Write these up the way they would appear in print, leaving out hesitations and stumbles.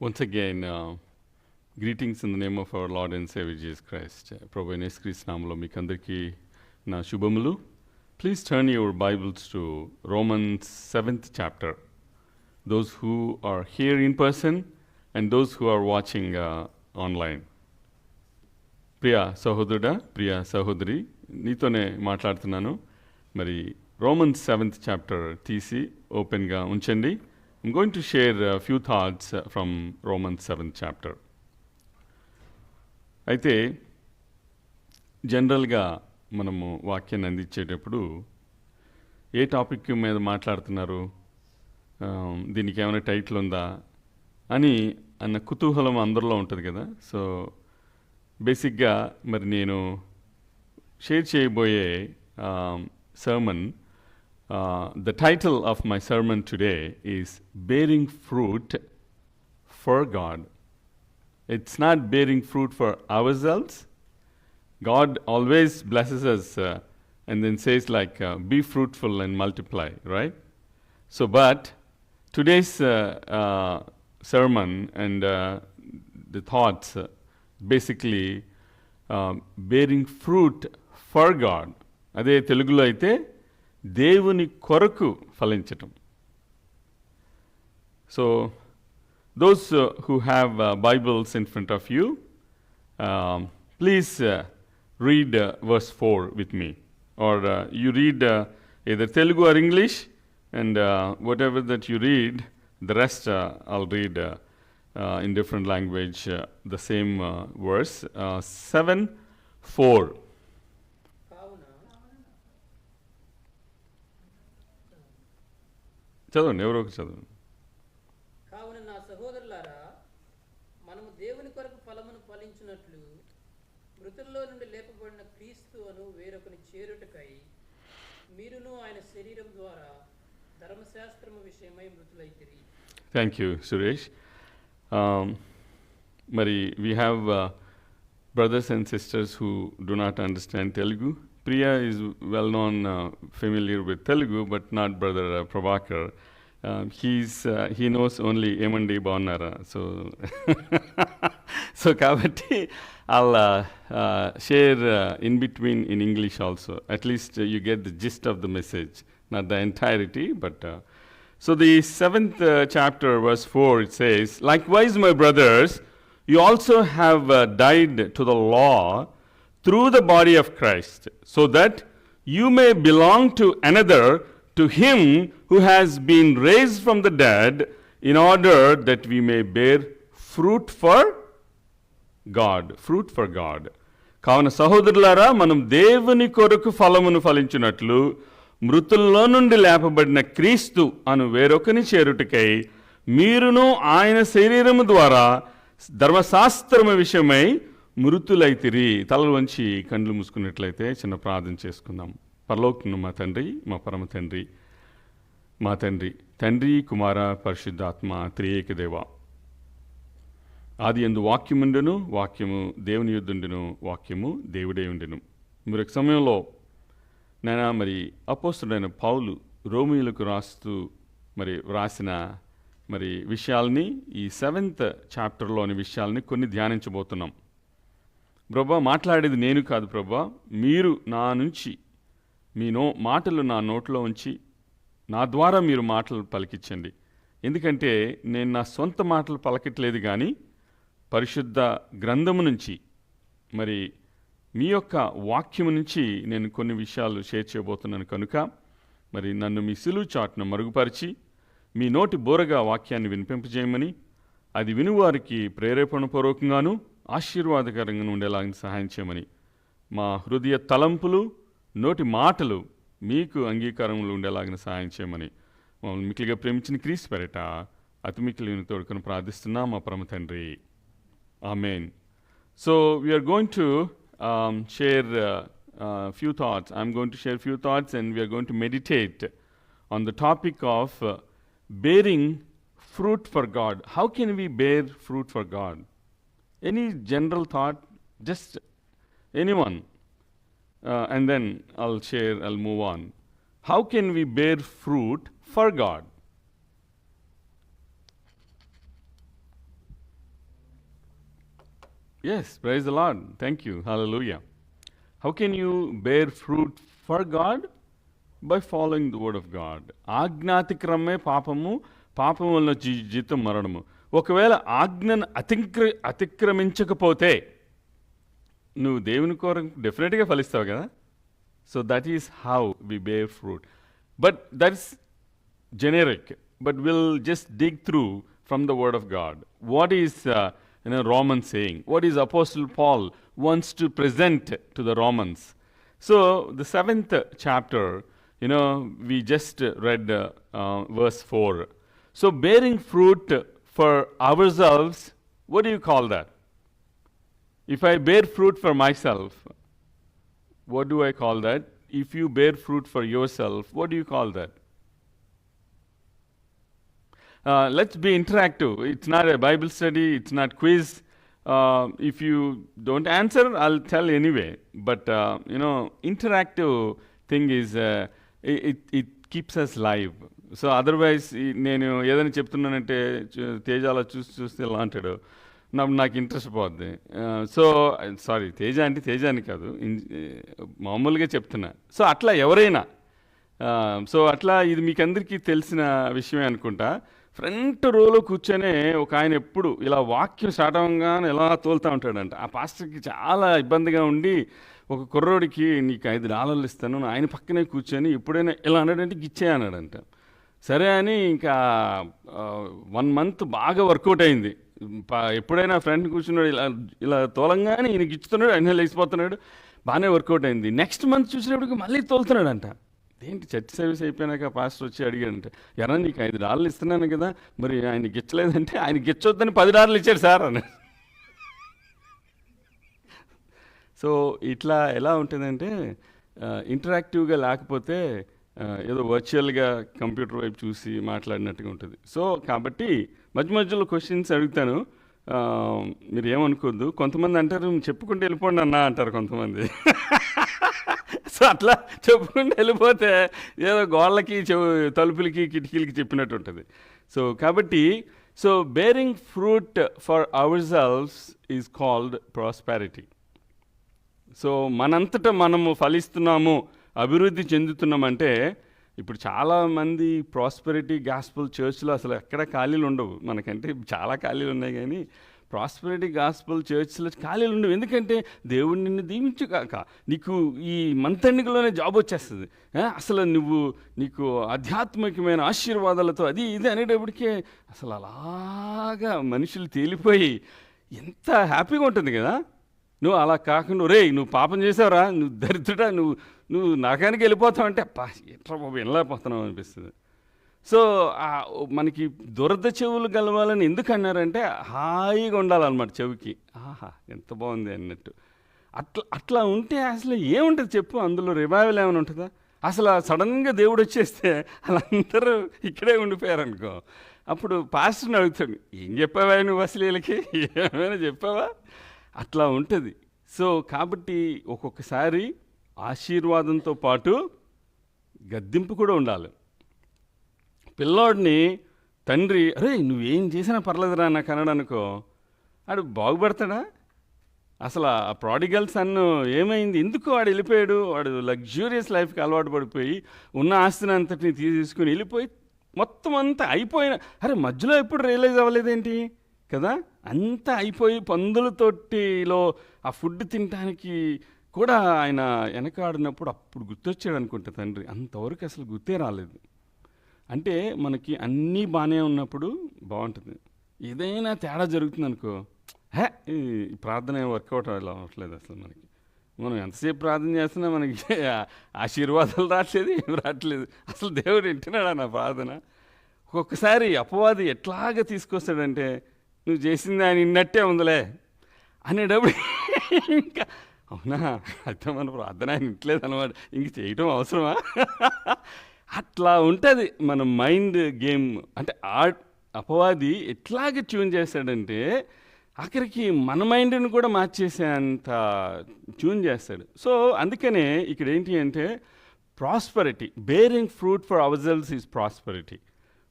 Once again, greetings in the name of our Lord and Savior Jesus Christ. ప్రభు అయిన యేసుక్రీస్తు నామములో మీకు అందరికీ నా శుభములు. Please turn your Bibles to Romans 7th chapter. Those who are here in person and those who are watching online. ప్రియ సహోదరుడా, ప్రియ సహోదరి, నీతోనే మాట్లాడుతున్నాను. మరి Romans 7th chapter తీసి ఓపెన్గా ఉంచండి. I'm going to share a few thoughts from Romans 7th chapter. అయితే జనరల్గా మనము వాక్యాన్ని అందించేటప్పుడు ఏ టాపిక్ మీద మాట్లాడుతున్నారు, దీనికి ఏమైనా టైటిల్ ఉందా అని అన్న కుతూహలం అందరిలో ఉంటుంది కదా. సో బేసిక్గా మరి నేను షేర్ చేయబోయే sermon, the title of my sermon today is Bearing Fruit for God. It's not bearing fruit for ourselves. God always blesses us and then says like, be fruitful and multiply, right? So, but today's sermon and the thoughts basically bearing fruit for God. అదే తెలుగులో అయితే దేవుని కొరకు ఫలించటం. So those who have Bibles in front of you, please read verse 4 with me, or you read either Telugu or English, and whatever that you read, the rest I'll read in different language the same verse. 7:4. చదవండి, ఎవరో ఒకరు చదవండి. కావున నా సహోదరులారా, మనము దేవుని కొరకు ఫలమును ఫలించినట్లు మృతుల్లో నుండి లేపబడిన క్రీస్తు అను వేరొకని చేరుటకై మీరును ఆయన శరీరం ద్వారా ధర్మశాస్త్రము విషయమై మృతులైతిరి. Thank you Suresh. మరి we have brothers and sisters who do not understand Telugu. Priya is well known, familiar with Telugu, but not brother Prabhakar. He knows only Emandi Bonnara. So kabatti I'll share in between in English also. At least you get the gist of the message, not the entirety, but so the 7th chapter verse 4, it says, likewise my brothers, you also have died to the law through the body of Christ, so that you may belong to another, to him who has been raised from the dead, in order that we may bear fruit for God. Fruit for God. కావున సహోదరులారా, మనం దేవుని కొరకు ఫలమును ఫలించినట్లు మృతుల్లో నుండి లేపబడిన క్రీస్తు అను వేరొకని చేరుటకై మీరును ఆయన శరీరము ద్వారా ధర్మశాస్త్రము విషయమై మృతులైతిరి. తలలు వంచి కండ్లు మూసుకున్నట్లయితే చిన్న ప్రార్థన చేసుకుందాం. పరలోకమున్న మా తండ్రి, మా పరమ తండ్రి, మా తండ్రి, తండ్రి, కుమార, పరిశుద్ధాత్మ, త్రియేక దేవ. ఆది యందు వాక్యముండెను, వాక్యము దేవుని యుద్ధుండెను, వాక్యము దేవుడే ఉండెను. మరొక సమయంలో నేను మరి అపోస్తుడైన పౌలు రోమీయులకు రాస్తూ మరి వ్రాసిన మరి విషయాల్ని, ఈ 7th చాప్టర్లోని విషయాల్ని కొన్ని ధ్యానించబోతున్నాం. ప్రభా, మాట్లాడేది నేను కాదు ప్రభా, మీరు నా నుంచి మీ మాటలు నా నోట్లో ఉంచి నా ద్వారా మీరు మాటలు పలికించండి. ఎందుకంటే నేను నా సొంత మాటలు పలకట్లేదు, కానీ పరిశుద్ధ గ్రంథము నుంచి మరి మీ యొక్క వాక్యము నుంచి నేను కొన్ని విషయాలు షేర్ చేయబోతున్నాను. కనుక మరి నన్ను మీ సిలువ చాటును మరుగుపరిచి మీ నోటి బోరగా వాక్యాన్ని వినిపింపజేయమని, అది వినువారికి ప్రేరేపణపూర్వకంగాను ఆశీర్వాదకరంగా ఉండేలాగా సహాయం చేయమని, మా హృదయ తలంపులు, నోటి మాటలు మీకు అంగీకారంలో ఉండేలాగిన సహాయం చేయమని మమ్మల్ని మిక్కిలిగా ప్రేమించిన క్రీస్తు పేరిట అతి మిక్కిలిని తోడుకొని ప్రార్థిస్తున్నా మా పరమ తండ్రి, amen. So we are going to share few thoughts. I'm going to share few thoughts, and we are going to meditate on the topic of bearing fruit for God. How can we bear fruit for God? Any general thought? Just anyone? And then I'll move on. How can we bear fruit for God? Yes, praise the Lord. Thank you. Hallelujah. How can you bear fruit for God? By following the word of God. ఆజ్ఞాతిక్రమే పాపము, పాపం వలన జీతం మరణము. ఒకవేళ ఆజ్ఞను అతిక్రమించకపోతే నువ్వు దేవుని కొరకు డెఫినెట్గా ఫలిస్తావు కదా. So that is how we bear fruit. But that's generic, but we'll just dig through from the word of God. What is Romans saying? What is Apostle Paul wants to present to the Romans? So the 7th chapter, we just read verse 4. So bearing fruit for ourselves, what do you call that? If I bear fruit for myself, what do I call that? If you bear fruit for yourself, what do you call that? Let's be interactive. It's not a Bible study. It's not quiz. If you don't answer, I'll tell anyway. But interactive thing is it keeps us live. So otherwise, నేను ఏదైనా చెప్తున్నానంటే తేజ అలా చూస్తే ఎలా అంటాడు, నాకు interest పోద్ది. So sorry, Teja అంటే తేజ అని కాదు, మామూలుగా చెప్తున్నా. సో అట్లా ఎవరైనా, సో అట్లా ఇది మీకు అందరికీ తెలిసిన విషయమే అనుకుంటా. ఫ్రంట్ రోలో కూర్చొనే ఒక ఆయన ఎప్పుడు ఇలా వాక్యం స్టార్ట్ అవ్వగానే ఎలా తోలుతూ ఉంటాడంట. ఆ పాస్టర్కి చాలా ఇబ్బందిగా ఉండి ఒక కుర్రోడికి నీకు $5 ఇస్తాను, ఆయన పక్కనే కూర్చొని ఎప్పుడైనా ఇలా అన్నాడంటే గిచ్చే అన్నాడంట. సరే అని ఇంకా 1 month బాగా వర్కౌట్ అయింది. ఎప్పుడైనా ఫ్రెండ్ కూర్చున్నాడు ఇలా ఇలా తోలంగానే ఈయన గిచ్చుతున్నాడు, ఆయన లేచిపోతున్నాడు, బాగానే వర్కౌట్ అయింది. నెక్స్ట్ మంత్ చూసినప్పటికి మళ్ళీ తోలుతున్నాడంట. ఏంటి చర్చ్ సర్వీస్ అయిపోయినాక పాస్టర్ వచ్చి అడిగాడంటే, ఎరా నీకు $5 ఇస్తున్నాను కదా, మరి ఆయన గిచ్చలేదంటే, ఆయన గిచ్చొద్దని $10 ఇచ్చాడు సార్ అని. సో ఇట్లా ఎలా ఉంటుందంటే ఇంటరాక్టివ్గా లేకపోతే ఏదో వర్చువల్గా కంప్యూటర్ వైపు చూసి మాట్లాడినట్టుగా ఉంటుంది. సో కాబట్టి మధ్య మధ్యలో క్వశ్చన్స్ అడుగుతాను, మీరు ఏమనుకోద్దు. కొంతమంది అంటారు చెప్పుకుంటూ వెళ్ళిపోండి అన్న అంటారు కొంతమంది. సో అట్లా చెప్పుకుంటూ వెళ్ళిపోతే ఏదో గోళ్ళకి తలుపులకి కిటికీలకి చెప్పినట్టు ఉంటుంది. సో కాబట్టి so bearing fruit for ourselves is called prosperity. So మనంతటా మనము ఫలిస్తున్నాము, అభివృద్ధి చెందుతున్నామంటే, ఇప్పుడు చాలామంది ప్రాస్పెరిటీ గాస్పుల్ చర్చ్లో అసలు ఎక్కడ ఖాళీలు ఉండవు. మనకంటే చాలా ఖాళీలు ఉన్నాయి, కానీ ప్రాస్పెరిటీ గాస్పుల్ చర్చ్లో ఖాళీలు ఉండవు. ఎందుకంటే దేవుడు నిన్ను దీవించుగాక, నీకు ఈ మంత్ ఎండింగ్లోనే జాబ్ వచ్చేస్తుంది, అసలు నీకు ఆధ్యాత్మికమైన ఆశీర్వాదాలతో అది ఇది అనేటప్పటికే అసలు అలాగా మనుషులు తేలిపోయి ఎంత హ్యాపీగా ఉంటుంది కదా. నువ్వు అలా కాకుండా రే నువ్వు పాపం చేసావురా, నువ్వు దరిద్రుడా, నువ్వు నరకానికి వెళ్ళిపోతావు అంటే అప్పా ఎట్లా బాబు వెళ్ళలేకపోతున్నావు అనిపిస్తుంది. సో మనకి దురద చెవులు గలవాలని ఎందుకు అన్నారంటే హాయిగా ఉండాలన్నమాట చెవికి, ఆహా ఎంత బాగుంది అన్నట్టు. అట్లా ఉంటే అసలు ఏముంటుంది చెప్పు, అందులో రివైవల్ ఏమైనా ఉంటుందా? అసలు సడన్గా దేవుడు వచ్చేస్తే వాళ్ళందరూ ఇక్కడే ఉండిపోయారనుకో, అప్పుడు పాస్టర్ని అడుగుతాడు, ఏం చెప్పావా నువ్వు అసలు వీళ్ళకి, ఏమైనా చెప్పావా? అట్లా ఉంటుంది. సో కాబట్టి ఒక్కొక్కసారి ఆశీర్వాదంతో పాటు గద్దింపు కూడా ఉండాలి. పిల్లోడిని తండ్రి అరే నువ్వేం చేసినా పర్లేదురా నాకు అనడానుకో, ఆడు బాగుపడతాడా? అసలు ఆ ప్రాడిగల్ సన్ ఏమైంది, ఎందుకు వాడు వెళ్ళిపోయాడు? వాడు లగ్జూరియస్ లైఫ్కి అలవాటు పడిపోయి ఉన్న ఆస్తిని అంతటిని తీసుకుని వెళ్ళిపోయి మొత్తం అంతా అయిపోయిన, అరే మధ్యలో ఎప్పుడు రియలైజ్ అవ్వలేదేంటి కదా, అంతా అయిపోయి పందుల తొట్టిలో ఆ ఫుడ్ తినడానికి కూడా ఆయన వెనకాడినప్పుడు అప్పుడు గుర్తొచ్చాడు అనుకుంటా తండ్రి. అంతవరకు అసలు గుర్తే రాలేదు. అంటే మనకి అన్నీ బాగానే ఉన్నప్పుడు బాగుంటుంది, ఏదైనా తేడా జరుగుతుంది అనుకో, ఈ ప్రార్థన వర్కౌట్ అవ్వట్లేదు అసలు మనకి, మనం ఎంతసేపు ప్రార్థన చేస్తున్నా మనకి ఆశీర్వాదాలు రావట్లేదు, ఏం రావట్లేదు, అసలు దేవుడు వింటున్నాడా నా ప్రార్థన? ఒక్కొక్కసారి అపవాది ఎట్లాగా తీసుకొస్తాడంటే నువ్వు చేసింది ఆయన ఇన్నట్టే ఉందిలే అనేటప్పుడు ఇంకా అవునా అయితే మన ప్రార్థన ఆయన ఇంట్లేదు అనమాట, ఇంక చేయటం అవసరమా? అట్లా ఉంటుంది మన మైండ్ గేమ్. అంటే అపవాది ఎట్లాగే ట్యూన్ చేస్తాడంటే ఆఖరికి మన మైండ్ని కూడా మార్చేసేంత ట్యూన్ చేస్తాడు. సో అందుకనే ఇక్కడ ఏంటి అంటే prosperity, bearing fruit for ourselves is prosperity,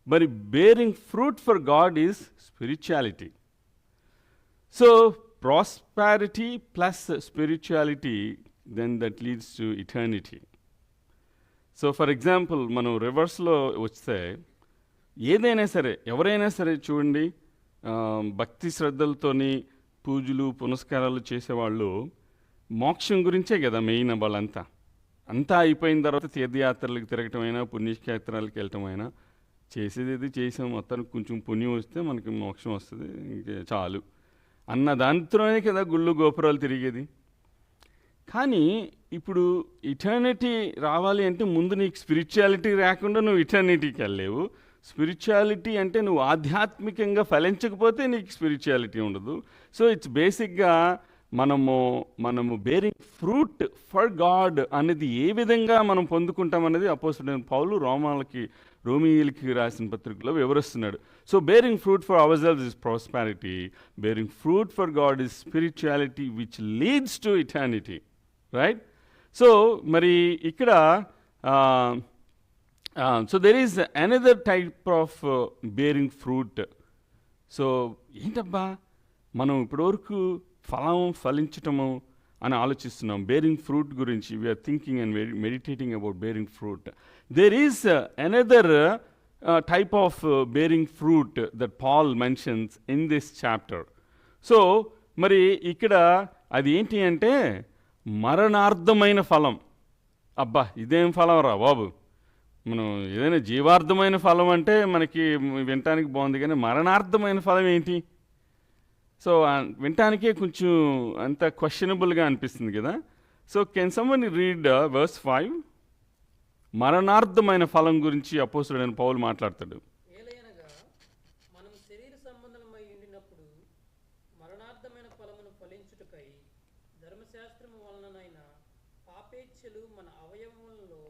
మరి bearing fruit for God is spirituality. So prosperity plus spirituality, then that leads to eternity. So for example మనం రివర్స్లో వస్తే ఏదైనా సరే, ఎవరైనా సరే చూడండి, భక్తి శ్రద్ధలతోని పూజలు పునస్కారాలు చేసేవాళ్ళు మోక్షం గురించే కదా మెయిన్. వాళ్ళంతా అంతా అయిపోయిన తర్వాత తీర్థయాత్రలకు తిరగటమైనా పుణ్యక్షేత్రాలకు వెళ్ళటమైనా చేసేది చేసాం, మొత్తానికి కొంచెం పుణ్యం వస్తే మనకి మోక్షం వస్తుంది, ఇంకే చాలు అన్న దాంతోనే కదా గుళ్ళు గోపురాలు తిరిగేది. కానీ ఇప్పుడు ఇటర్నిటీ రావాలి అంటే ముందు నీకు స్పిరిచువాలిటీ రాకుండా నువ్వు ఇటర్నిటీకి వెళ్ళలేవు. స్పిరిచువాలిటీ అంటే నువ్వు ఆధ్యాత్మికంగా ఫలించకపోతే నీకు స్పిరిచువాలిటీ ఉండదు. సో ఇట్స్ బేసిక్గా మనము బేరింగ్ ఫ్రూట్ ఫర్ గాడ్ అనేది ఏ విధంగా మనం పొందుకుంటాం అనేది అపోస్తలుడైన పౌలు రోమీయులకి రాసిన పత్రికలో వివరిస్తున్నాడు. So bearing fruit for ourselves is prosperity, bearing fruit for God is spirituality which leads to eternity, right? So మరి ఇక్కడ so there is another type of bearing fruit. So ఏంటబ్బా మనం ఇప్పటివరకు ఫలించటము అని ఆలోచిస్తున్నాం. బేరింగ్ ఫ్రూట్ గురించి we are thinking and meditating about bearing fruit. There is another type of bearing fruit that Paul mentions in this chapter. So మరి ఇక్కడ అది ఏంటి అంటే మరణార్థమైన ఫలం. అబ్బా ఇదేం ఫలం రా బాబు, మనం ఏదైనా జీవార్థమైన ఫలం అంటే మనకి వినటానికి బాగుంది, కానీ మరణార్థమైన ఫలం ఏంటి? సో వినటానికే కొంచెం అంత క్వశ్చనబుల్గా అనిపిస్తుంది కదా. So can someone read verse 5? మరణార్థమైన ఫలం గురించి అపోస్తలుడైన పౌలు మాట్లాడతాడు. ఏలయనగా మనం శరీర సంబంధమై ఉండినప్పుడు మరణార్థమైన ఫలమును ఫలించుటకై ధర్మశాస్త్రము వలననైనా పాపేచ్ఛలు మన అవయవములలో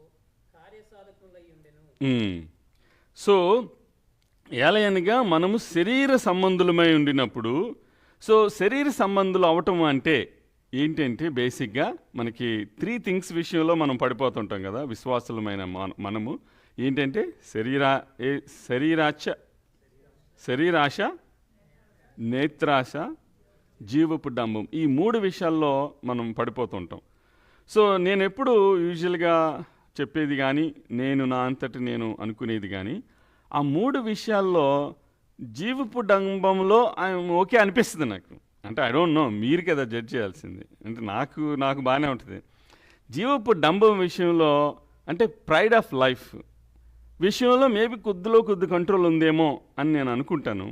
కార్యసాధకులై ఉండెను. సో ఏలయనగా మనము శరీర సంబంధులమై ఉండినప్పుడు, సో శరీర సంబంధులు అవటం అంటే ఏంటంటే బేసిక్గా మనకి 3 థింగ్స్ విషయంలో మనం పడిపోతుంటాం కదా విశ్వాసులమైన మనము. ఏంటంటే శరీరాశ, నేత్రాశ, జీవపు డంబం. ఈ 3 విషయాల్లో మనం పడిపోతుంటాం. సో నేను ఎప్పుడు యూజువల్గా చెప్పేది కానీ నేను నా అంతటి నేను అనుకునేది కానీ, ఆ 3 విషయాల్లో జీవపు డంబంలో ఓకే అనిపిస్తుంది నాకు. అంటే ఐ డోంట్ నో, మీరు కదా జడ్జ్ చేయాల్సింది. అంటే నాకు బాగానే ఉంటుంది. జీవపు డంబం విషయంలో అంటే ప్రైడ్ ఆఫ్ లైఫ్ విషయంలో మేబీ కొద్ది కంట్రోల్ ఉందేమో అని నేను అనుకుంటాను.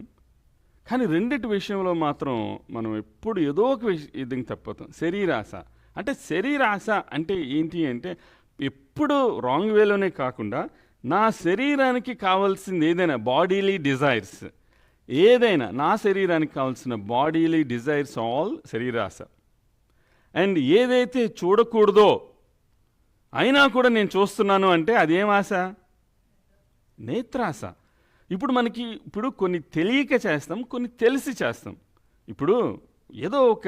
కానీ రెండిటి విషయంలో మాత్రం మనం ఎప్పుడు ఏదో ఒక విధంగా తప్పుతాం. శరీరాశ అంటే ఏంటి అంటే ఎప్పుడు రాంగ్ వేలోనే కాకుండా నా శరీరానికి కావాల్సింది ఏదైనా బాడీలీ డిజైర్స్, ఏదైనా నా శరీరానికి కావాల్సిన బాడీలీ డిజైర్స్ ఆల్ శరీరాశ. అండ్ ఏదైతే చూడకూడదో అయినా కూడా నేను చూస్తున్నాను అంటే అదేం ఆశ? నేత్రాశ. ఇప్పుడు కొన్ని తెలియక చేస్తాం, కొన్ని తెలిసి చేస్తాం. ఇప్పుడు ఏదో ఒక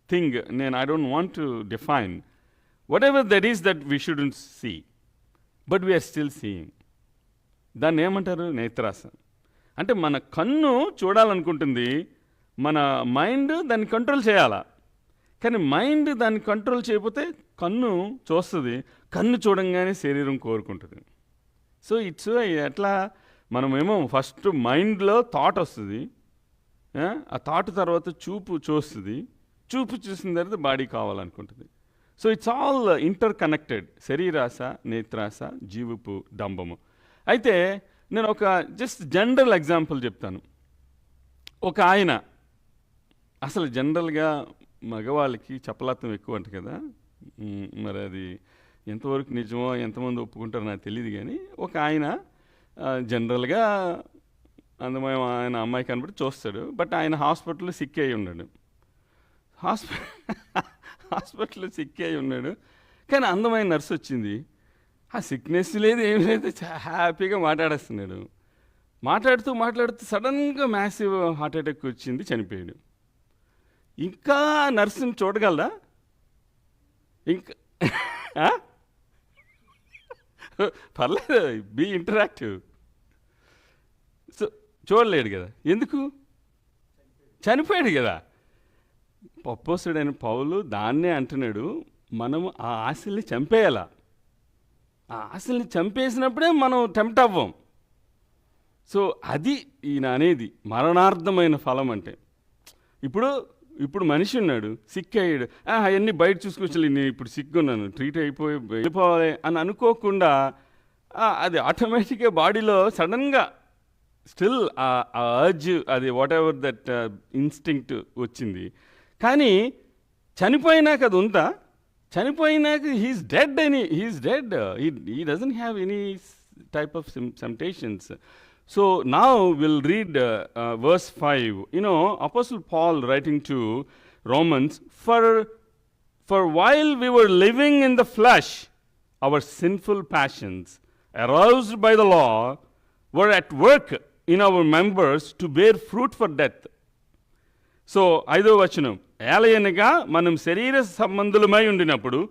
thing I don't want to define whatever that is that we shouldn't see but we're still seeing. దాన్ని ఏమంటారు? నేత్రాశ. అంటే మన కన్ను చూడాలనుకుంటుంది, మన మైండ్ దాన్ని కంట్రోల్ చేయాలా. కానీ మైండ్ దాన్ని కంట్రోల్ చేయకపోతే కన్ను చూస్తుంది, కన్ను చూడంగానే శరీరం కోరుకుంటుంది. సో ఇట్స్ ఎట్లా మనమేమో ఫస్ట్ మైండ్లో థాట్ వస్తుంది, ఆ థాట్ తర్వాత చూపు చూసిన తర్వాత బాడీ కావాలనుకుంటుంది. So it's all interconnected. శరీరాశ, నేత్రాశ, జీవపు డంబము. అయితే నేను ఒక జస్ట్ జనరల్ ఎగ్జాంపుల్ చెప్తాను. ఒక ఆయన, అసలు జనరల్గా మగవాళ్ళకి చపలాత్వం ఎక్కువ అంట కదా, మరి అది ఎంతవరకు నిజమో ఎంతమంది ఒప్పుకుంటారో నాకు తెలియదు. కానీ ఒక ఆయన జనరల్గా అందమైన ఆయన అమ్మాయి కనబడి చూస్తాడు. బట్ ఆయన హాస్పిటల్లో సిక్ అయి ఉన్నాడు. హాస్పిటల్లో సిక్ అయి ఉన్నాడు. కానీ అందమైన నర్స్ వచ్చింది. ఆ సిక్నెస్ లేదు, ఏం లేదు, హ్యాపీగా మాట్లాడేస్తున్నాడు. మాట్లాడుతూ సడన్గా మ్యాసివ్ హార్ట్ అటాక్ వచ్చింది, చనిపోయాడు. ఇంకా నర్సుని చూడగలరా? ఇంకా పర్లేదు, బీ ఇంటరాక్టివ్. సో చూడలేడు కదా. ఎందుకు? చనిపోయాడు కదా. అపోస్తలుడైన పౌలు దాన్నే అంటున్నాడు, మనము ఆ ఆశల్ని చంపేయాల. ఆ ఆశల్ని చంపేసినప్పుడే మనం టెంప్ట్ అవ్వం. సో అది ఈయన అనేది మరణార్థమైన ఫలం అంటే. ఇప్పుడు మనిషి ఉన్నాడు, సిక్ అయ్యాడు, అవన్నీ బయట చూసుకొచ్చి నేను ఇప్పుడు సిక్కున్నాను, ట్రీట్ అయిపోయి వెళ్ళిపోవాలి అని అనుకోకుండా అది ఆటోమేటిక్గా బాడీలో సడన్గా స్టిల్ ఆ అర్జ్, అది వాట్ ఎవర్ దట్ ఇన్స్టింక్ట్ వచ్చింది. కానీ చనిపోయినాక అది ఉందా? చనిపోయినాక he is dead he doesn't have any type of temptations. So now we'll read verse 5. Apostle Paul writing to Romans, for while we were living in the flesh, our sinful passions, aroused by the law, were at work in our members to bear fruit for death. So, 5వ వచనం, ఏలయనగా మనం శరీర సంబంధులమై ఉండినప్పుడు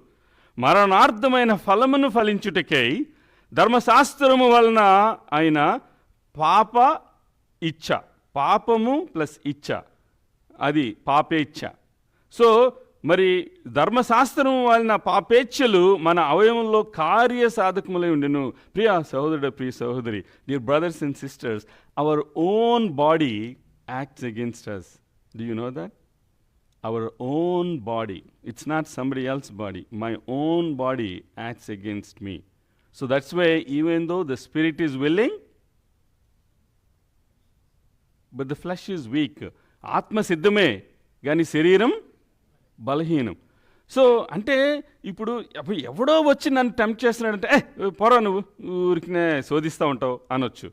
మరణార్థమైన ఫలమును ఫలించుటకై ధర్మశాస్త్రము వలన ఆయన పాప ఇచ్చ, పాపము ప్లస్ ఇచ్చ, అది పాపేచ్ఛ. సో మరి ధర్మశాస్త్రం వలన పాపేచ్ఛలు మన అవయవంలో కార్యసాధకములై ఉండెను. ప్రియ సహోదరుడు, ప్రియ సహోదరి, dear brothers and sisters, our own body acts against us. Do you know that? Our own body. It's not somebody else's body. My own body acts against me. So that's why even though the spirit is willing, but the flesh is weak. ఆత్మ సిద్ధమే కానీ శరీరం బలహీనం. So అంటే ఇప్పుడు ఎవడో వచ్చి నన్ను టెంప్ట్ చేస్తున్నాడంటే పోరా నువ్వు ఊరికినే శోధిస్తూ ఉంటావు అనొచ్చు.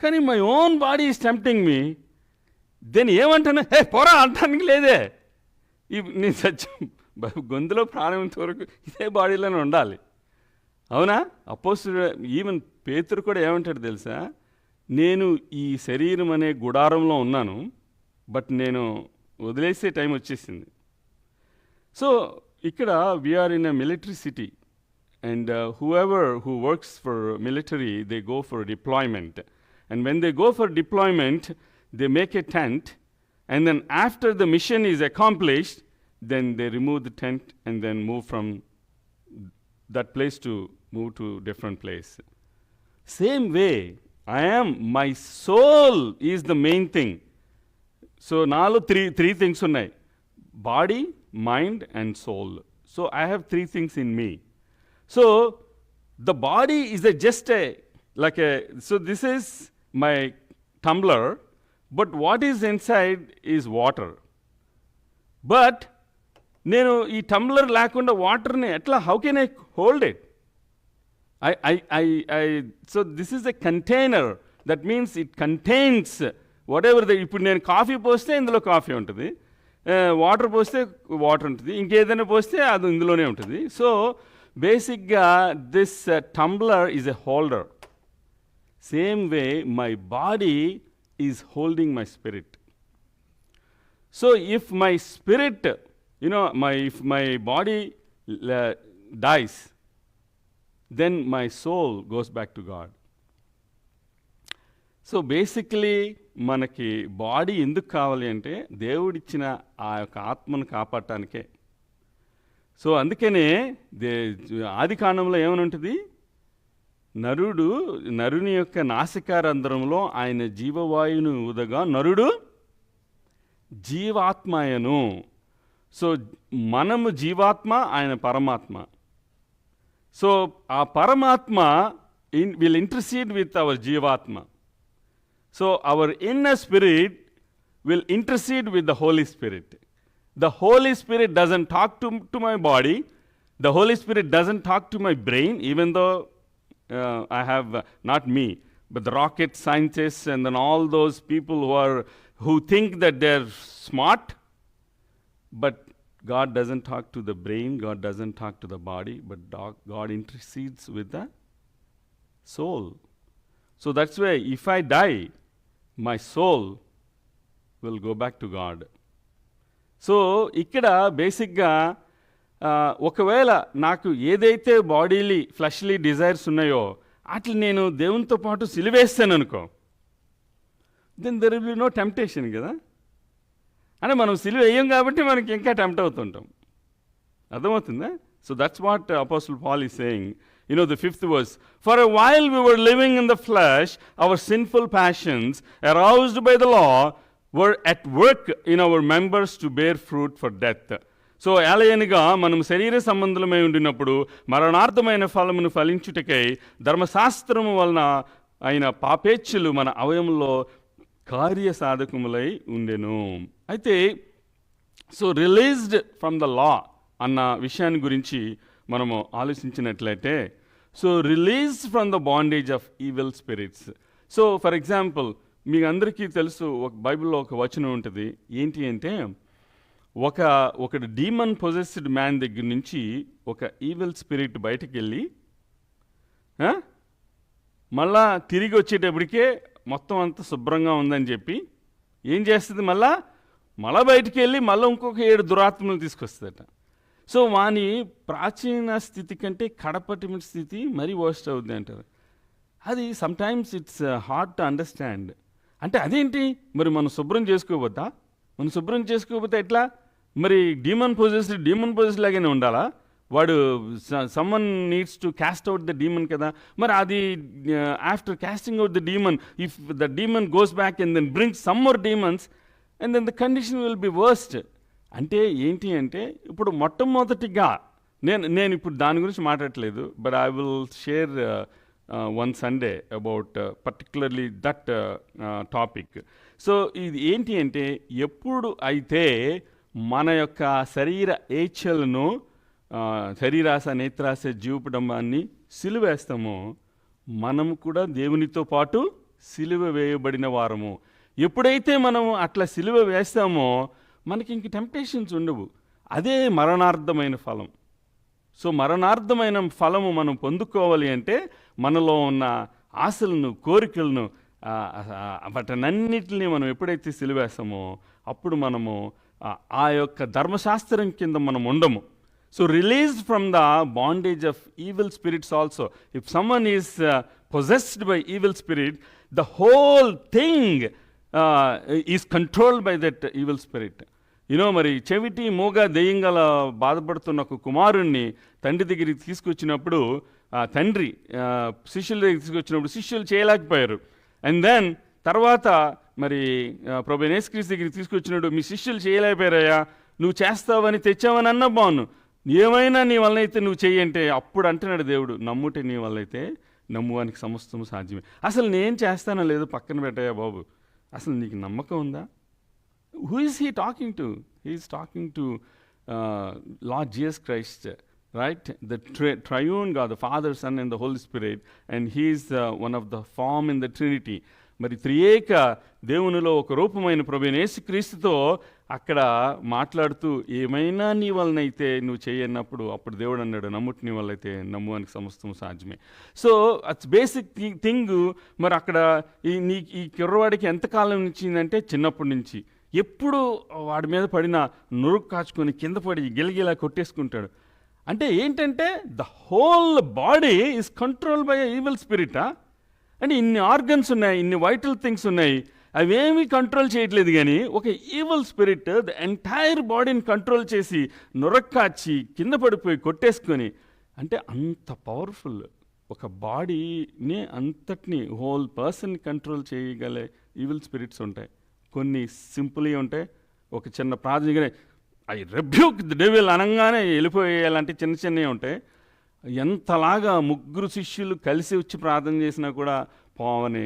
కానీ my own body is tempting me, then ఏమంటాను, పోరా అంటానికి లేదే. నేను సత్యం గొంతులో ప్రాణంత వరకు ఇదే బాడీలోనే ఉండాలి. అవునా? అపోస్తలుడు ఈవెన్ పేతురు కూడా ఏమంటాడు తెలుసా, నేను ఈ శరీరం అనే గుడారంలో ఉన్నాను, బట్ నేను వదిలేసే టైం వచ్చేసింది. సో ఇక్కడ we're in a military city, and whoever who works for military, they go for deployment. And when they go for deployment, they make a tent, and then after the mission is accomplished, then they remove the tent and then move from that place to move to different place. Same way, my soul is the main thing. So నాలో three things ఉన్నాయి, body, mind and soul. So I have three things in me. So the body is so this is my tumbler, but what is inside is water. But నేను ఈ tumbler లేకుండా వాటర్ని ఎట్లా, how can I hold it? So this is a container. That means it contains whatever ఇప్పుడు నేను coffee పోస్తే ఇందులో coffee ఉంటుంది, వాటర్ పోస్తే వాటర్ ఉంటుంది, ఇంకేదైనా పోస్తే అది ఇందులోనే ఉంటుంది. సో బేసిక్గా this tumbler is a holder. Same way my body is holding my spirit. So if my spirit, if my body dies, then my soul goes back to God. So basically మనకి body ఎందుకు కావాలి అంటే దేవుడిచ్చిన ఆ యొక్క ఆత్మను కాపాడటానికే. So అందుకనే ఆది కాండంలో ఏమని ఉంటుంది, నరుని యొక్క నాసికారంధ్రంలో ఆయన జీవవాయువును ఊదగా నరుడు జీవాత్మయను. సో మనము జీవాత్మ, ఆయన పరమాత్మ. సో ఆ పరమాత్మ will intercede with our జీవాత్మ. So our inner spirit will intercede with the Holy Spirit. The Holy Spirit doesn't talk to my body. The Holy Spirit doesn't talk to my brain, even though I have, not me, but the rocket scientists and then all those people who think that they're smart. But God doesn't talk to the brain, God doesn't talk to the body, but God intercedes with the soul. So that's why if I die, my soul will go back to God. So ఇక్కడ బేసిక్గా ఒకవేళ నాకు ఏదైతే bodily fleshly desires ఉన్నాయో అట్లా నేను దేవునితో పాటు సిలివేస్తాను అనుకో, then there will be no temptation కదా. అంటే మనం సిలువ వేయం కాబట్టి మనకి ఇంకా టెంప్ట్ అవుతుంటాం. అర్థమవుతుందా? So that's what apostle Paul is saying. The 5th verse. For a while we were living in the flesh, our sinful passions, aroused by the law, were at work in our members to bear fruit for death. So ఏలయనగా మనం శరీర సంబంధులమై ఉండినప్పుడు మరణార్థమైన ఫలమును ఫలించుటకై ధర్మశాస్త్రము వలన అయిన పాపేచ్ఛలు మన అవయములో కార్యసాధకములై ఉండెను. అయితే so released from the law అన్న విషయాన్ని గురించి మనము ఆలోచించినట్లయితే, so release from the bondage of evil spirits. So for example, మీకు అందరికీ తెలుసు, ఒక బైబిల్లో ఒక వచనం ఉంటుంది. ఏంటి అంటే, ఒకటి డీమన్ పొజెస్డ్ మ్యాన్ దగ్గర నుంచి ఒక ఈవిల్ స్పిరిట్ బయటకు వెళ్ళి మళ్ళా తిరిగి వచ్చేటప్పటికే మొత్తం అంతా శుభ్రంగా ఉందని చెప్పి ఏం చేస్తుంది, మళ్ళా బయటికి వెళ్ళి మళ్ళీ ఇంకొక 7 దురాత్మలు తీసుకొస్తుందట. సో వాని ప్రాచీన స్థితి కంటే కడపటి స్థితి మరీ వర్స్ట్ అవుద్ది అంటారు. అది sometimes it's hard to understand. అంటే అదేంటి, మరి మనం శుభ్రం చేసుకోవద్దా? మనం శుభ్రం చేసుకోకపోతే ఎట్లా? మరి డీమన్ పొజెస్ లాగానే ఉండాలా? వాడు someone needs to cast out the demon కదా. మరి అది after casting out the demon, if the demon goes back and then brings some more demons and then the condition will be worst. అంటే ఏంటి అంటే, ఇప్పుడు మొట్టమొదటిగా నేను ఇప్పుడు దాని గురించి మాట్లాడట్లేదు, but I will share one Sunday about particularly that topic. So ఇది ఏంటి అంటే, ఎప్పుడు అయితే మన యొక్క శరీర ఏచ్ఛలను, శరీరాశ, నేత్రాశ, జీవపడంబాన్ని సిలువేస్తామో, మనము కూడా దేవునితో పాటు సిలువ వేయబడిన వారము. ఎప్పుడైతే మనం అట్లా సిలువ వేస్తామో మనకి ఇంక టెంప్టేషన్స్ ఉండవు. అదే మరణార్థమైన ఫలం. సో మరణార్థమైన ఫలము మనం పొందుకోవాలి అంటే మనలో ఉన్న ఆశలను, కోరికలను, వాటన్నిటిని మనం ఎప్పుడైతే సిలువేస్తామో అప్పుడు మనము ఆ యొక్క ధర్మశాస్త్రం కింద మనం ఉండము. So release from the bondage of evil spirits also. If someone is possessed by evil spirit, the whole thing is controlled by that evil spirit. మరి చెవిటి, మూగ, దెయ్యంగల బాధపడుతున్న ఒక కుమారుణ్ణి తండ్రి దగ్గరికి తీసుకొచ్చినప్పుడు, తండ్రి శిష్యుల దగ్గరికి తీసుకొచ్చినప్పుడు శిష్యులు చేయలేకపోయారు. అండ్ దెన్ తర్వాత మరి ప్రభువైన యేసుక్రీస్తు దగ్గరికి తీసుకొచ్చినప్పుడు, మీ శిష్యులు చేయలేకపోయారయ్యా, నువ్వు చేస్తావని తెచ్చావని అన్న బాను, ఏమైనా నీ వల్ల అయితే నువ్వు చెయ్యంటే, అప్పుడు అంటున్నాడు దేవుడు, నమ్ముటే నీ వల్ల అయితే నమ్మువానికి సమస్తము సాధ్యమే. అసలు నేను చేస్తానో లేదో పక్కన పెట్టాయా బాబు, అసలు నీకు నమ్మకం ఉందా? Who is he talking to? He is talking to Lord Jesus Christ, right? The triune God, the Father, Son and the Holy Spirit, and he is one of the form in the Trinity. మరి త్రియేక దేవునిలో ఒక రూపమైన ప్రభువైన యేసుక్రీస్తుతో అక్కడ మాట్లాడుతూ, ఏమైనా నీ వలనైతే నువ్వు చేయన్నప్పుడు అప్పుడు దేవుడు అన్నాడు, నమ్ముటి నీ వల్ల అయితే నమ్మువానికి సమస్తం సాధ్యమే. So అట్స్ basic thing. మరి అక్కడ ఈ కుర్రవాడికి ఎంతకాలం నుంచిందంటే, చిన్నప్పటి నుంచి ఎప్పుడు వాడి మీద పడిన నురుగు కాచుకొని కింద పడి గిలగిలా కొట్టేసుకుంటాడు. అంటే ఏంటంటే, the whole body is control by evil స్పిరిటా? అంటే ఇన్ని ఆర్గన్స్ ఉన్నాయి, ఇన్ని వైటల్ థింగ్స్ ఉన్నాయి, అవేమీ కంట్రోల్ చేయట్లేదు. కానీ ఒక ఈవిల్ స్పిరిట్ ద ఎంటైర్ బాడీని కంట్రోల్ చేసి నురక్కాచి కింద పడిపోయి కొట్టేసుకొని, అంటే అంత పవర్ఫుల్ ఒక బాడీని అంతటిని, హోల్ పర్సన్ కంట్రోల్ చేయగలే ఈవిల్ స్పిరిట్స్ ఉంటాయి. కొన్ని సింపుల్గా ఉంటాయి, ఒక చిన్న ప్రార్థనగానే ఐ రెబ్యూక్ ది డెవిల్ అనగానే వెళ్ళిపోయేలాంటి చిన్న చిన్నవి ఉంటాయి. ఎంతలాగా 3 శిష్యులు కలిసి వచ్చి ప్రార్థన చేసినా కూడా పోవని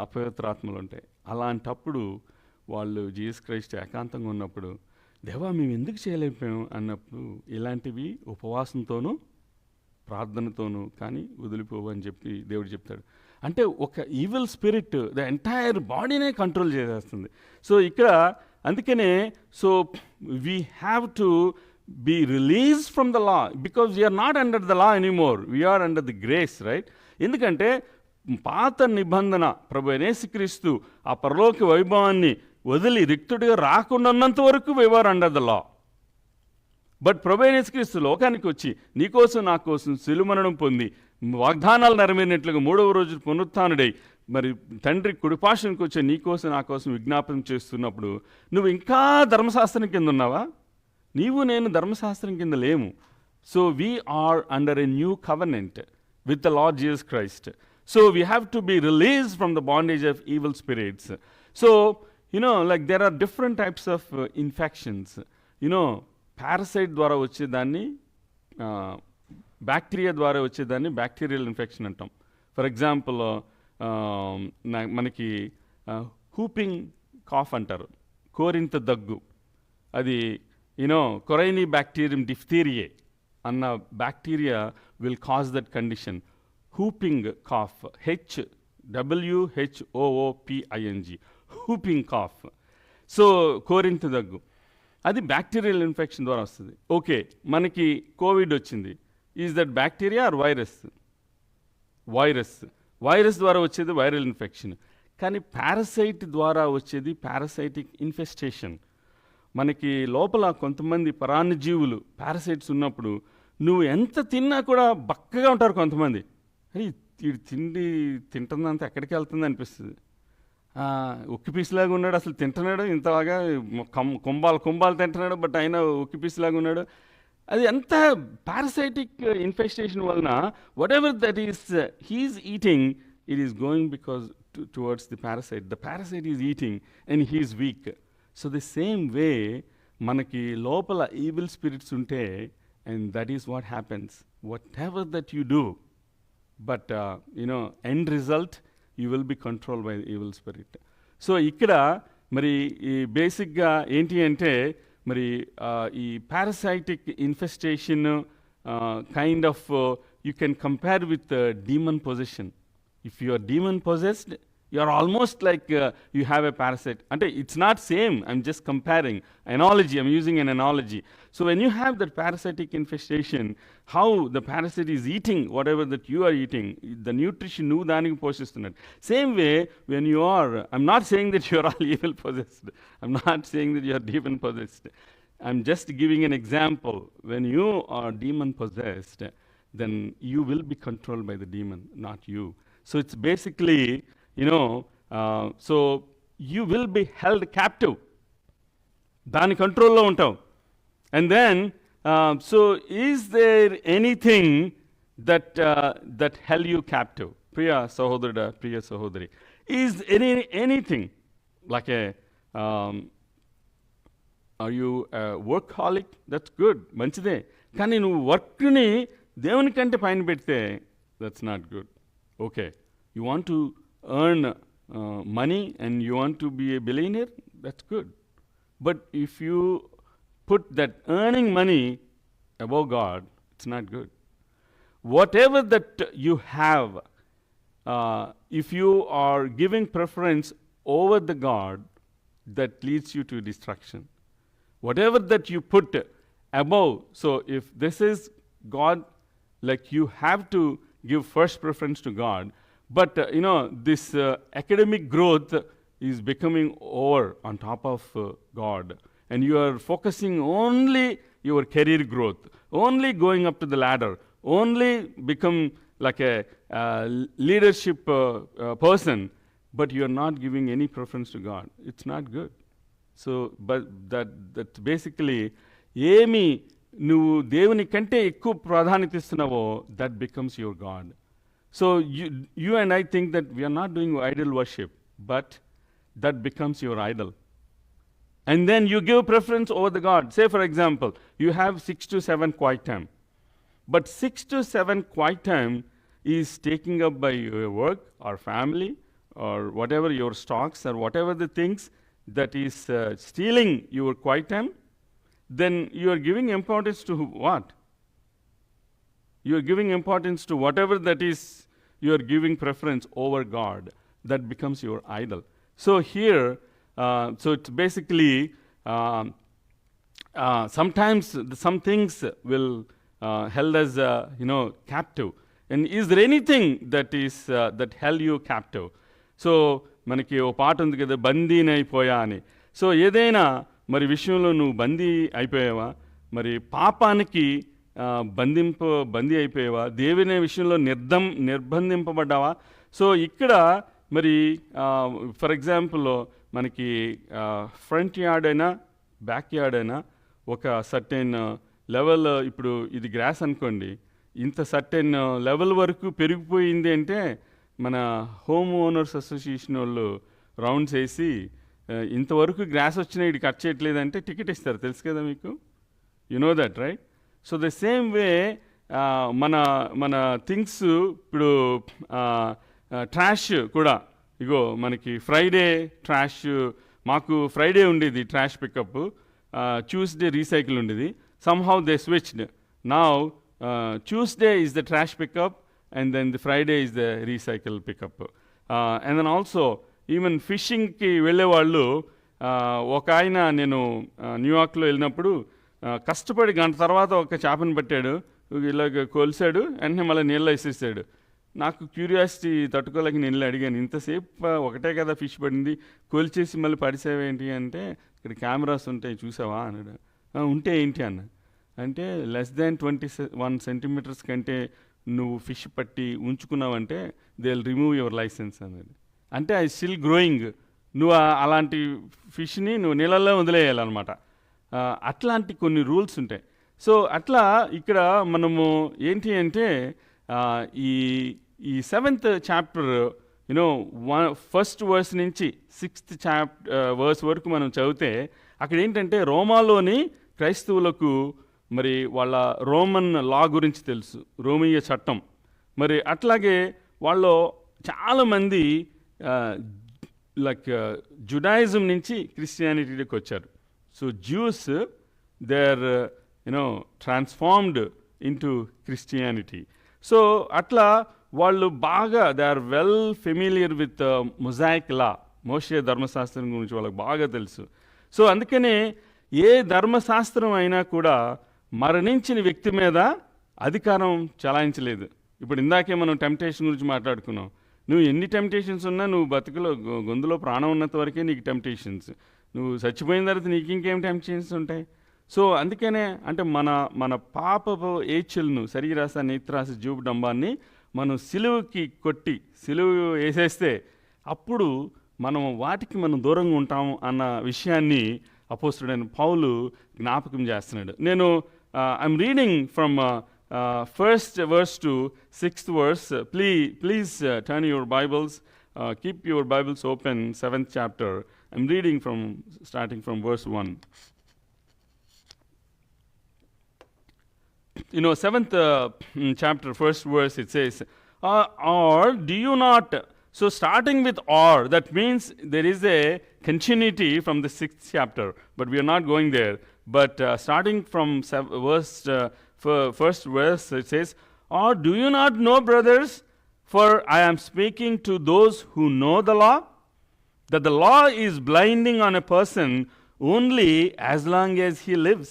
అపవిత్రాత్మలు ఉంటాయి. అలాంటప్పుడు వాళ్ళు జీసస్ క్రైస్ట్ ఏకాంతంగా ఉన్నప్పుడు, దేవా మేము ఎందుకు చేయలేకపోయాం అన్నప్పుడు, ఇలాంటివి ఉపవాసంతోనూ ప్రార్థనతోనూ కానీ వదిలిపోవు అని చెప్పి దేవుడు చెప్తాడు. అంటే ఒక ఈవిల్ స్పిరిట్ ద ఎంటైర్ బాడీనే కంట్రోల్ చేసేస్తుంది. సో ఇక్కడ అందుకనే, so we have to be released from the law because we are not under the law anymore, we are under the grace, right? ఎందుకంటే పాత నిబంధన ప్రభువైన యేసుక్రీస్తు ఆ పరలోక వైభవాన్ని వదిలి రిక్తుడిగా రాకుండా ఉన్నంత వరకు we were under the law. But ప్రభువైన యేసుక్రీస్తు లోకానికి వచ్చి నీకోసం నా కోసం శిలువ మరణం పొంది వాగ్దానాలు నెరవేరినట్లుగా 3వ రోజు పునరుత్థానుడై మరి తండ్రి కుడిపార్శ్వానికి వచ్చే నీ కోసం నా కోసం విజ్ఞాపనం చేస్తున్నప్పుడు నువ్వు ఇంకా ధర్మశాస్త్రం కింద ఉన్నావా? నీవు నేను ధర్మశాస్త్రం కింద లేము. So we are under a new covenant with the Lord Jesus Christ. So we have to be released from the bondage of evil spirits. So, like there are different types of infections. Parasite ద్వారా వచ్చేదాన్ని, bacteria ద్వారా వచ్చేదాన్ని bacterial infection అంటాం. For example మనకి whooping cough అంటారు, కోరింత దగ్గు. అది కొరైనీ బ్యాక్టీరియం డిఫ్తీరియే అన్న bacteria will cause that condition. Whooping cough, WHOOPING, whooping cough. So కోరింత దగ్గు అది బ్యాక్టీరియల్ ఇన్ఫెక్షన్ ద్వారా వస్తుంది. ఓకే, మనకి కోవిడ్ వచ్చింది. Is that bacteria are virus? Virus ద్వారా వచ్చేది వైరల్ ఇన్ఫెక్షన్. కానీ పారసైట్ ద్వారా వచ్చేది పారసైటిక్ ఇన్ఫెస్టేషన్. మనకి లోపల కొంతమంది పరాన్నజీవులు పారసైట్స్ ఉన్నప్పుడు నువ్వు ఎంత తిన్నా కూడా బక్కగా ఉంటారు కొంతమంది. అరే వీడు తింటుందంతా ఎక్కడికి వెళ్తుంది అనిపిస్తుంది. ఉక్కి పీసులాగా ఉన్నాడు, అసలు తింటున్నాడు, ఇంతలాగా కుంభాలు తింటున్నాడు, బట్ అయినా ఉక్కి పీసులాగా ఉన్నాడు. అది ఎంత పారసైటిక్ ఇన్ఫెస్టేషన్ వలన whatever that is he's eating, it is going because towards the parasite. The parasite is eating and he's weak. So the same way మనకి లోపల ఈవిల్ స్పిరిట్స్ ఉంటే, and that is what happens whatever that you do, but end result you will be controlled by the evil spirit. So ikkada mari basic ga enti ante mari ee parasitic infestation kind of you can compare with demon possession. If you are demon possessed, you are almost like you have a parasite. Ante it's not same, I'm just comparing analogy, I'm using an analogy. So when you have that parasitic infestation, how the parasite is eating whatever that you are eating, the nutrition nu daniki poshistunnadu. Same way when you are, I'm not saying that you are all evil possessed, I'm not saying that you are demon possessed, I'm just giving an example. When you are demon possessed, then you will be controlled by the demon, not you. So it's basically so you will be held captive, దాని కంట్రోల్లో ఉంటావు. And then so is there anything that held you captive? Priya sahodara, Priya sahodari, is anything like are you a workaholic? That's good, మంచిదే. కానీ నువ్వు వర్క్ని దేవుని కంటే పైన పెడితే that's not good. Okay, you want to earn money and you want to be a billionaire, that's good. But if you put that earning money above God, it's not good. Whatever that you have, if you are giving preference over the God, that leads you to destruction. Whatever that you put above, so if this is God, like you have to give first preference to God. But this academic growth is becoming over on top of God, and you are focusing only your career growth, only going up to the ladder, only become like a leadership person, but you are not giving any preference to God. It's not good. So, but that's basically ఏమి నువ్వు దేవుని కంటే ఎక్కువ ప్రాధాన్యత ఇస్తున్నావో, that becomes your God. So you and I think that we are not doing idol worship, but that becomes your idol. And then you give preference over the God. Say for example, you have 6 to 7 quiet time. But 6 to 7 quiet time is taken up by your work or family or whatever, your stocks or whatever the things that is stealing your quiet time. Then you are giving importance to what? You are giving importance to whatever that is, you are giving preference over God. That becomes your idol. So here, so it's basically, sometimes some things will held as, captive. And is there anything that is, that held you captive? So, మనకి ఓ పాట ఉంది కదా, బందీనైపోయా అని. So ఏదైనా మరి విషయంలో నువ్వు బందీ అయిపోయావా? మరి పాపానికి బందీ అయిపోయావా? దేవుని విషయంలో నిర్బంధింపబడ్డావా? సో ఇక్కడ మరి ఫర్ ఎగ్జాంపుల్ మనకి ఫ్రంట్ యార్డ్ అయినా బ్యాక్ యార్డ్ అయినా ఒక సర్టెన్ లెవెల్, ఇప్పుడు ఇది గ్రాస్ అనుకోండి, ఇంత సర్టెన్ లెవెల్ వరకు పెరిగిపోయింది అంటే మన హోమ్ ఓనర్స్ అసోసియేషన్ వాళ్ళు రౌండ్స్ వేసి ఇంతవరకు గ్రాస్ వచ్చినా ఇది కట్ చేయట్లేదంటే టికెట్ ఇస్తారు, తెలుసు కదా మీకు, you know that right. So the same way మన మన థింగ్స్ ఇప్పుడు ట్రాష్ కూడా, ఇగో మనకి ఫ్రైడే ట్రాష్, మాకు ఫ్రైడే ఉండేది ట్రాష్ పికప్, ట్యూస్డే రీసైకిల్ ఉండేది. somehow they switched. Now Tuesday is the trash pickup and then the Friday is the recycle pickup. And then also even ఫిషింగ్కి వెళ్ళేవాళ్ళు, ఒక ఆయన నేను న్యూయార్క్లో వెళ్ళినప్పుడు కష్టపడి గంట తర్వాత ఒక చేపను పట్టాడు, ఇలాగ కొలిసాడు, వెంటనే మళ్ళీ నీళ్ళు వేసేసాడు. నాకు క్యూరియాసిటీ తట్టుకోలేక నేను వెళ్ళి అడిగాను, ఇంతసేపు ఒకటే కదా ఫిష్ పడింది, కొలిచేసి మళ్ళీ పడిసేవేంటి అంటే, ఇక్కడ కెమెరాస్ ఉంటాయి చూసావా అన్నాడు. ఉంటే ఏంటి అన్న అంటే, లెస్ దాన్ 21 సెంటీమీటర్స్ కంటే నువ్వు ఫిష్ పట్టి ఉంచుకున్నావంటే they will remove your licence అన్నాడు. అంటే ఐ స్టిల్ గ్రోయింగ్, నువ్వు అలాంటి ఫిష్ని నువ్వు నీళ్ళల్లో వదిలేయాలన్నమాట. అట్లాంటి కొన్ని రూల్స్ ఉంటాయి. సో అట్లా ఇక్కడ మనము ఏంటి అంటే ఈ 7th chapter you know first verse నుంచి 6th వర్స్ వరకు మనం చదివితే అక్కడ ఏంటంటే రోమాలోని క్రైస్తవులకు మరి వాళ్ళ రోమన్ లా గురించి తెలుసు, రోమీయ చట్టం. మరి అట్లాగే వాళ్ళు చాలామంది లైక్ జుడాయిజం నుంచి క్రిస్టియానిటీలోకి వచ్చారు. So Jews they are transformed into Christianity. So అట్లా వాళ్ళు బాగా they are well familiar with Mosaic law, మోషే ధర్మశాస్త్రం గురించి వాళ్ళకి బాగా తెలుసు. సో అందుకనే ఏ ధర్మశాస్త్రం అయినా కూడా మరణించిన వ్యక్తి మీద అధికారం చలాయించలేదు. ఇప్పుడు ఇందాకే మనం టెంప్టేషన్ గురించి మాట్లాడుకున్నాం. నువ్వు ఎన్ని టెంప్టేషన్స్ ఉన్నా నువ్వు బతుకులో గొంతులో ప్రాణం ఉన్నంత వరకే నీకు టెంప్టేషన్స్, నువ్వు చచ్చిపోయిన తర్వాత నీకు ఇంకేం టెంప్టేషన్స్ ఉంటాయి. సో అందుకనే అంటే మన పాపపు ఏచ్చులను, శరీరాస నేత్రాస జీవపు డంబాన్ని మనం సిలువుకి కొట్టి సిలువు వేసేస్తే అప్పుడు మనం వాటికి మనం దూరంగా ఉంటాము అన్న విషయాన్ని అపోస్తుడైన పౌలు జ్ఞాపకం చేస్తున్నాడు. నేను I'm reading from 1st verse to 6th verse. Please turn your Bibles, keep your Bibles open, 7th chapter. I'm reading starting from verse 1. 7th chapter, 1st verse, it says, or do you not... So starting with or, that means there is a continuity from the 6th chapter, but we are not going there. But starting from first verse, it says, or do you not know, brothers, for I am speaking to those who know the law, that the law is binding on a person only as long as he lives.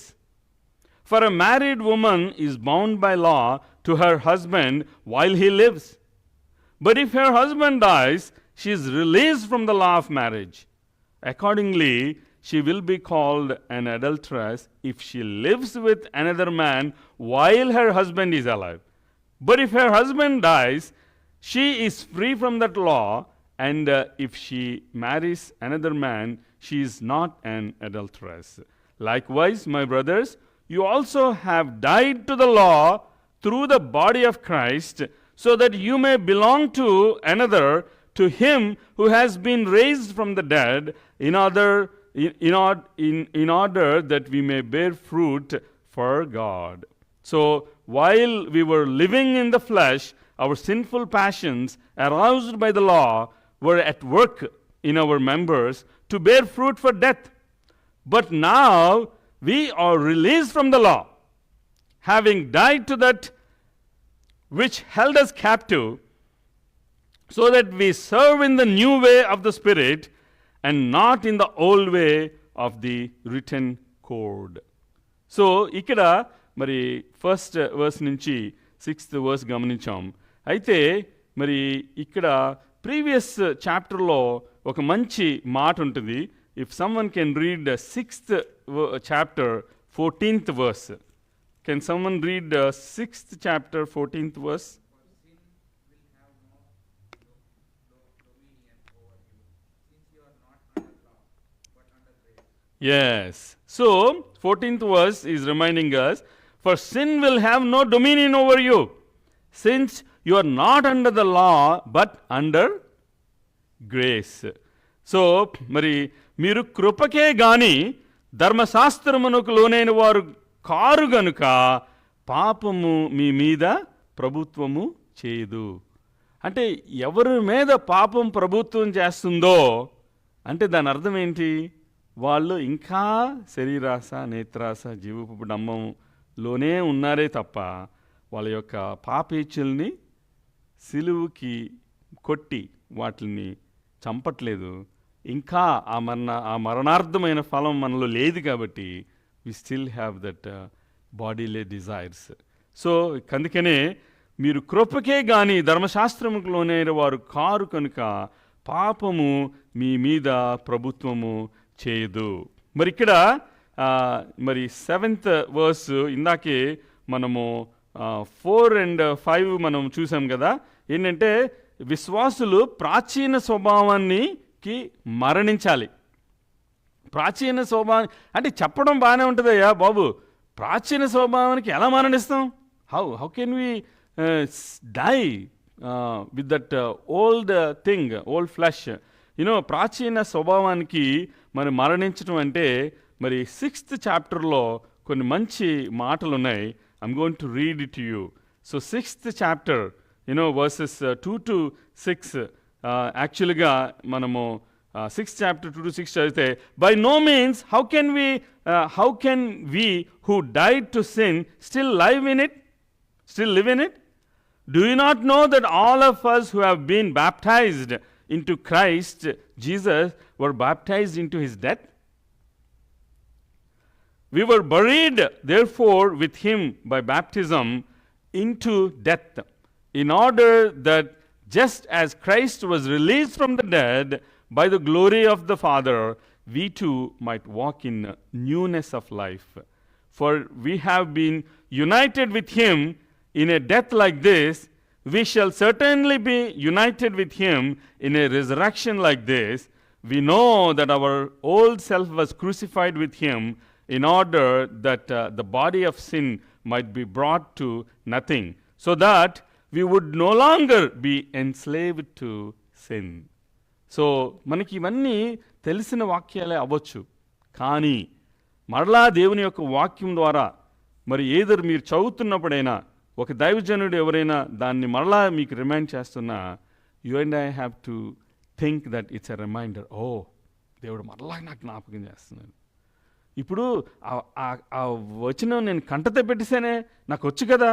For a married woman is bound by law to her husband while he lives. But if her husband dies, she is released from the law of marriage. Accordingly, she will be called an adulteress if she lives with another man while her husband is alive. But if her husband dies, she is free from that law, and if she marries another man, she is not an adulteress. Likewise, my brothers, you also have died to the law through the body of Christ, so that you may belong to another, to him who has been raised from the dead, in order that we may bear fruit for God. So, while we were living in the flesh, our sinful passions, aroused by the law, were at work in our members to bear fruit for death. But now we are released from the law, having died to that which held us captive, so that we serve in the new way of the Spirit and not in the old way of the written code. So ఇక్కడ మరి first verse నుంచి 6th verse గమనించాం. అయితే మరి ఇక్కడ previous చాప్టర్లో ఒక మంచి మాట ఉంటుంది. If someone can read 6th chapter 14th verse. Can someone read 6th chapter 14th verse? For sin will have no dominion Yes. So, 14th verse is reminding us, for sin will have no dominion over you, since you are not under the law, but under grace. So మరి మీరు కృపకే గాని ధర్మశాస్త్రమునకు లోనైన వారు car గనుక పాపము మీ మీద ప్రభుత్వము చేయదు. అంటే ఎవరి మీద పాపం ప్రభుత్వం చేస్తుందో అంటే దాని అర్థం ఏంటి? వాళ్ళు ఇంకా శరీరాశ, నేత్రాశ, జీవపు డంబంలోనే ఉన్నారే తప్ప వాళ్ళ యొక్క పాపేచ్ఛల్ని సిలువుకి కొట్టి వాటిని చంపట్లేదు. ఇంకా ఆ మరణార్థమైన ఫలం మనలో లేదు కాబట్టి we still have that bodily desires. So అందుకనే మీరు కృపకే గాని ధర్మశాస్త్రములోనే వారు కారు కనుక పాపము మీ మీద ప్రభుత్వము చేయదు. మరి ఇక్కడ మరి 7th verse ఇందాకే మనము 4 and 5 మనం చూసాం కదా. ఏంటంటే విశ్వాసులు ప్రాచీన స్వభావానికి మరణించాలి. ప్రాచీన స్వభావం అంటే చెప్పడం బాగానే ఉంటుందయ్యా బాబు, ప్రాచీన స్వభావానికి ఎలా మరణిస్తాం? How can we die with that old thing, old flesh? ప్రాచీన స్వభావానికి మరి మరణించడం అంటే మరి 6th chapterలో కొన్ని మంచి మాటలు ఉన్నాయి. I'm going to read it to you. So 6th chapter verses 2 to 6 యాక్చువల్గా మనము 6th chapter 2 to 6 చదివితే, by no means how can we who died to sin still live in it? Do you not know that all of us who have been baptized into Christ Jesus were baptized into his death? We were buried therefore with him by baptism into death, in order that just as Christ was released from the dead by the glory of the Father, we too might walk in newness of life. For we have been united with him in a death like this, we shall certainly be united with him in a resurrection like this. We know that our old self was crucified with him in order that the body of sin might be brought to nothing, so that we would no longer be enslaved to sin. So మనకి ఇవన్నీ తెలిసిన వాక్యాలే అవ్వచ్చు, కానీ మరలా దేవుని యొక్క వాక్యం ద్వారా మరి ఏదో మీరు చదువుతున్నప్పుడైనా ఒక దైవజనుడు ఎవరైనా దాన్ని మరలా మీకు రిమైండ్ చేస్తున్నా, you and I have to think that it's a reminder. ఓ దేవుడు మరలా నాకు జ్ఞాపకం చేస్తున్నాడు. ఇప్పుడు ఆ వచనం నేను కంటత పెట్టేసానే, నాకు వచ్చు కదా.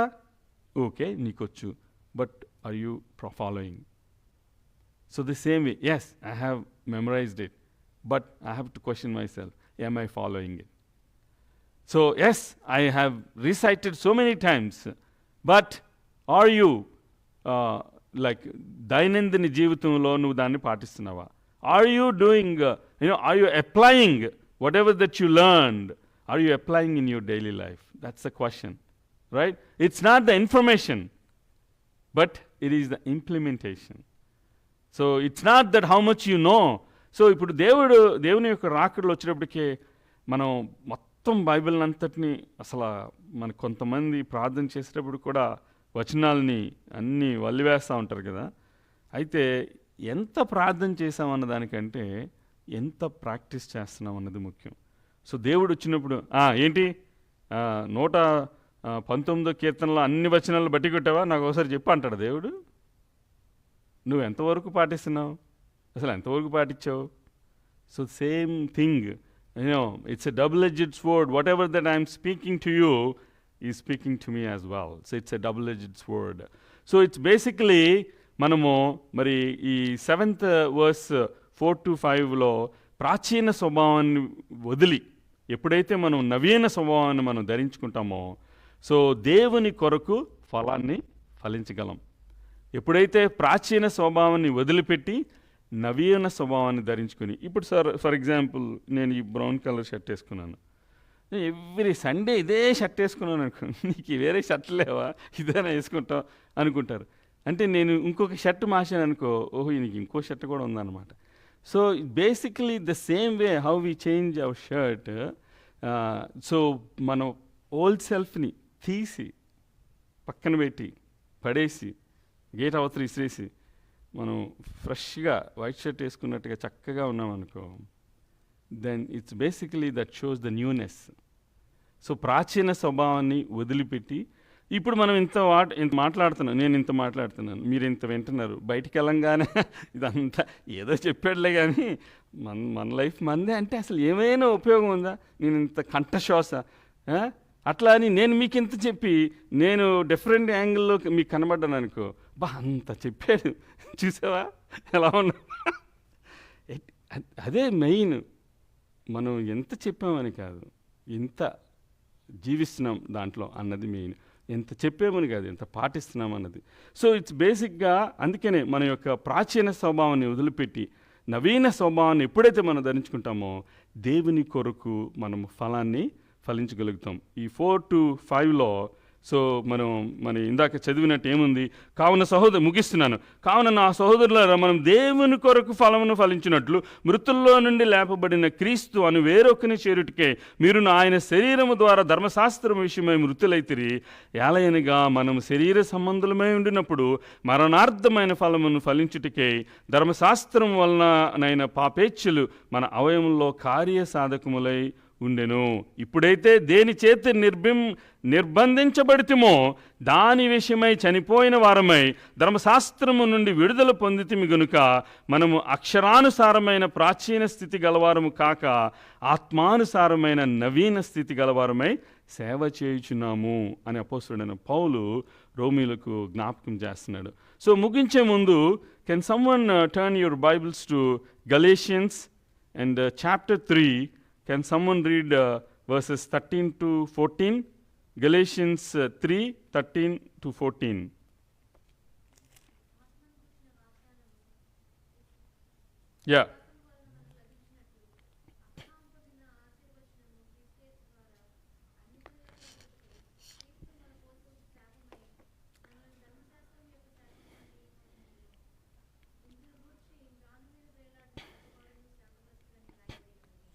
ఓకే, నీకొచ్చు, but are you following? So the same way, yes I have memorised it, but I have to question myself, am I following it? So yes, I have recited so many times, but are you like దైనందిన జీవితంలో నువ్వు దాన్ని పాటిస్తున్నావా? Are you doing, are you applying whatever that you learned? Are you applying in your daily life? That's the question, right? It's not the information, but it is the implementation. So it's not that how much you know. So ఇప్పుడు దేవుని యొక్క రాకడలు వచ్చేటప్పటికే మనం మొత్తం Bible అంతటిని అసలు మన కొంతమంది ప్రార్థన చేసేటప్పుడు కూడా వచనాలని అన్నీ వల్లివేస్తూ ఉంటారు కదా. అయితే ఎంత ప్రార్థన చేసామన్న దానికంటే ఎంత ప్రాక్టీస్ చేస్తున్నాం అన్నది ముఖ్యం. సో దేవుడు వచ్చినప్పుడు ఏంటి 119వ కీర్తనలో అన్ని వచనాలు బట్టి కొట్టావా, నాకు ఒకసారి చెప్పు అంటాడు దేవుడు. నువ్వు ఎంతవరకు పాటిస్తున్నావు, అసలు ఎంతవరకు పాటించావు? So same thing, it's a double-edged sword. Whatever that I am speaking to you is speaking to me as well. So it's a double-edged sword. So it's basically మనము మరి ఈ 7th verse 4 to 5లో ప్రాచీన స్వభావాన్ని వదిలి ఎప్పుడైతే మనం నవీన స్వభావాన్ని మనం ధరించుకుంటామో, సో దేవుని కొరకు ఫలాన్ని ఫలించగలం. ఎప్పుడైతే ప్రాచీన స్వభావాన్ని వదిలిపెట్టి నవీన స్వభావాన్ని ధరించుకొని, ఇప్పుడు ఫర్ ఎగ్జాంపుల్ నేను ఈ బ్రౌన్ కలర్ షర్ట్ వేసుకున్నాను, ఎవ్రీ సండే ఇదే షర్ట్ వేసుకున్నాను అనుకో, నీకు వేరే షర్ట్ లేవా, ఇదేనా వేసుకుంటావు అనుకుంటారు. అంటే నేను ఇంకొక షర్ట్ మార్చాను అనుకో, ఓహో నీకు ఇంకో షర్ట్ కూడా ఉందన్నమాట. So basically the same way how we change our shirt, so మనం ఓల్డ్ సెల్ఫ్ని తీసి పక్కన పెట్టి పడేసి గేట్ అవతల ఇసిరేసి మనం ఫ్రెష్గా వైట్ షర్ట్ వేసుకున్నట్టుగా చక్కగా ఉన్నామనుకో, then it's basically that shows the newness. So ప్రాచీన స్వభావాన్ని వదిలిపెట్టి ఇప్పుడు మనం ఇంత మాట్లాడుతున్నాం, నేను ఇంత మాట్లాడుతున్నాను, మీరు ఇంత వింటున్నారు. బయటికి వెళ్ళంగానే ఇదంతా ఏదో చెప్పాడులే కానీ మన లైఫ్ మందే అంటే అసలు ఏమైనా ఉపయోగం ఉందా? నేను ఇంత కంఠశ్వాస అట్లా అని నేను మీకు ఇంత చెప్పి నేను డిఫరెంట్ యాంగిల్లో మీకు కనబడ్డాను అనుకో, బా అంత చెప్పాడు చూసావా ఎలా ఉన్నా. అదే మెయిన్, మనం ఎంత చెప్పామని కాదు, ఎంత జీవిస్తున్నాం దాంట్లో అన్నది మెయిన్. ఎంత చెప్పామని కాదు, ఎంత పాటిస్తున్నాం అన్నది. సో ఇట్స్ బేసిక్గా అందుకనే మన యొక్క ప్రాచీన స్వభావాన్ని వదిలిపెట్టి నవీన స్వభావాన్ని ఎప్పుడైతే మనం ధరించుకుంటామో దేవుని కొరకు మనం ఫలాన్ని ఫలించగలుగుతాం. ఈ 4 to 5లో సో మన ఇందాక చదివినట్టు ఏముంది, ముగిస్తున్నాను. కావున నా సహోదరులారా, మనం దేవుని కొరకు ఫలమును ఫలించినట్లు మృతుల్లో నుండి లేపబడిన క్రీస్తు అను వేరొకని చేరుటికే మీరు ఆయన శరీరము ద్వారా ధర్మశాస్త్రం విషయమై మృతులైతిరి. ఏలయనగా మనం శరీర సంబంధులమై ఉండినప్పుడు మరణార్థమైన ఫలమును ఫలించుటికే ధర్మశాస్త్రం వలనైన పాపేచ్ఛలు మన అవయవంలో కార్యసాధకములై ఉండెను. ఇప్పుడైతే దేని చేత నిర్బంధించబడితిమో దాని విషయమై చనిపోయిన వారమై ధర్మశాస్త్రము నుండి విడుదల పొందితిమి గనుక మనము అక్షరానుసారమైన ప్రాచీన స్థితి గలవారము కాక ఆత్మానుసారమైన నవీన స్థితి గలవారమై సేవ చేయుచున్నాము అని అపోస్తలుడైన పౌలు రోమీలకు జ్ఞాపకం చేస్తున్నాడు. సో ముగించే ముందు, can someone turn your Bibles to Galatians and chapter 3. Can someone read verses 13 to 14? Galatians 3, 13 to 14. Yeah.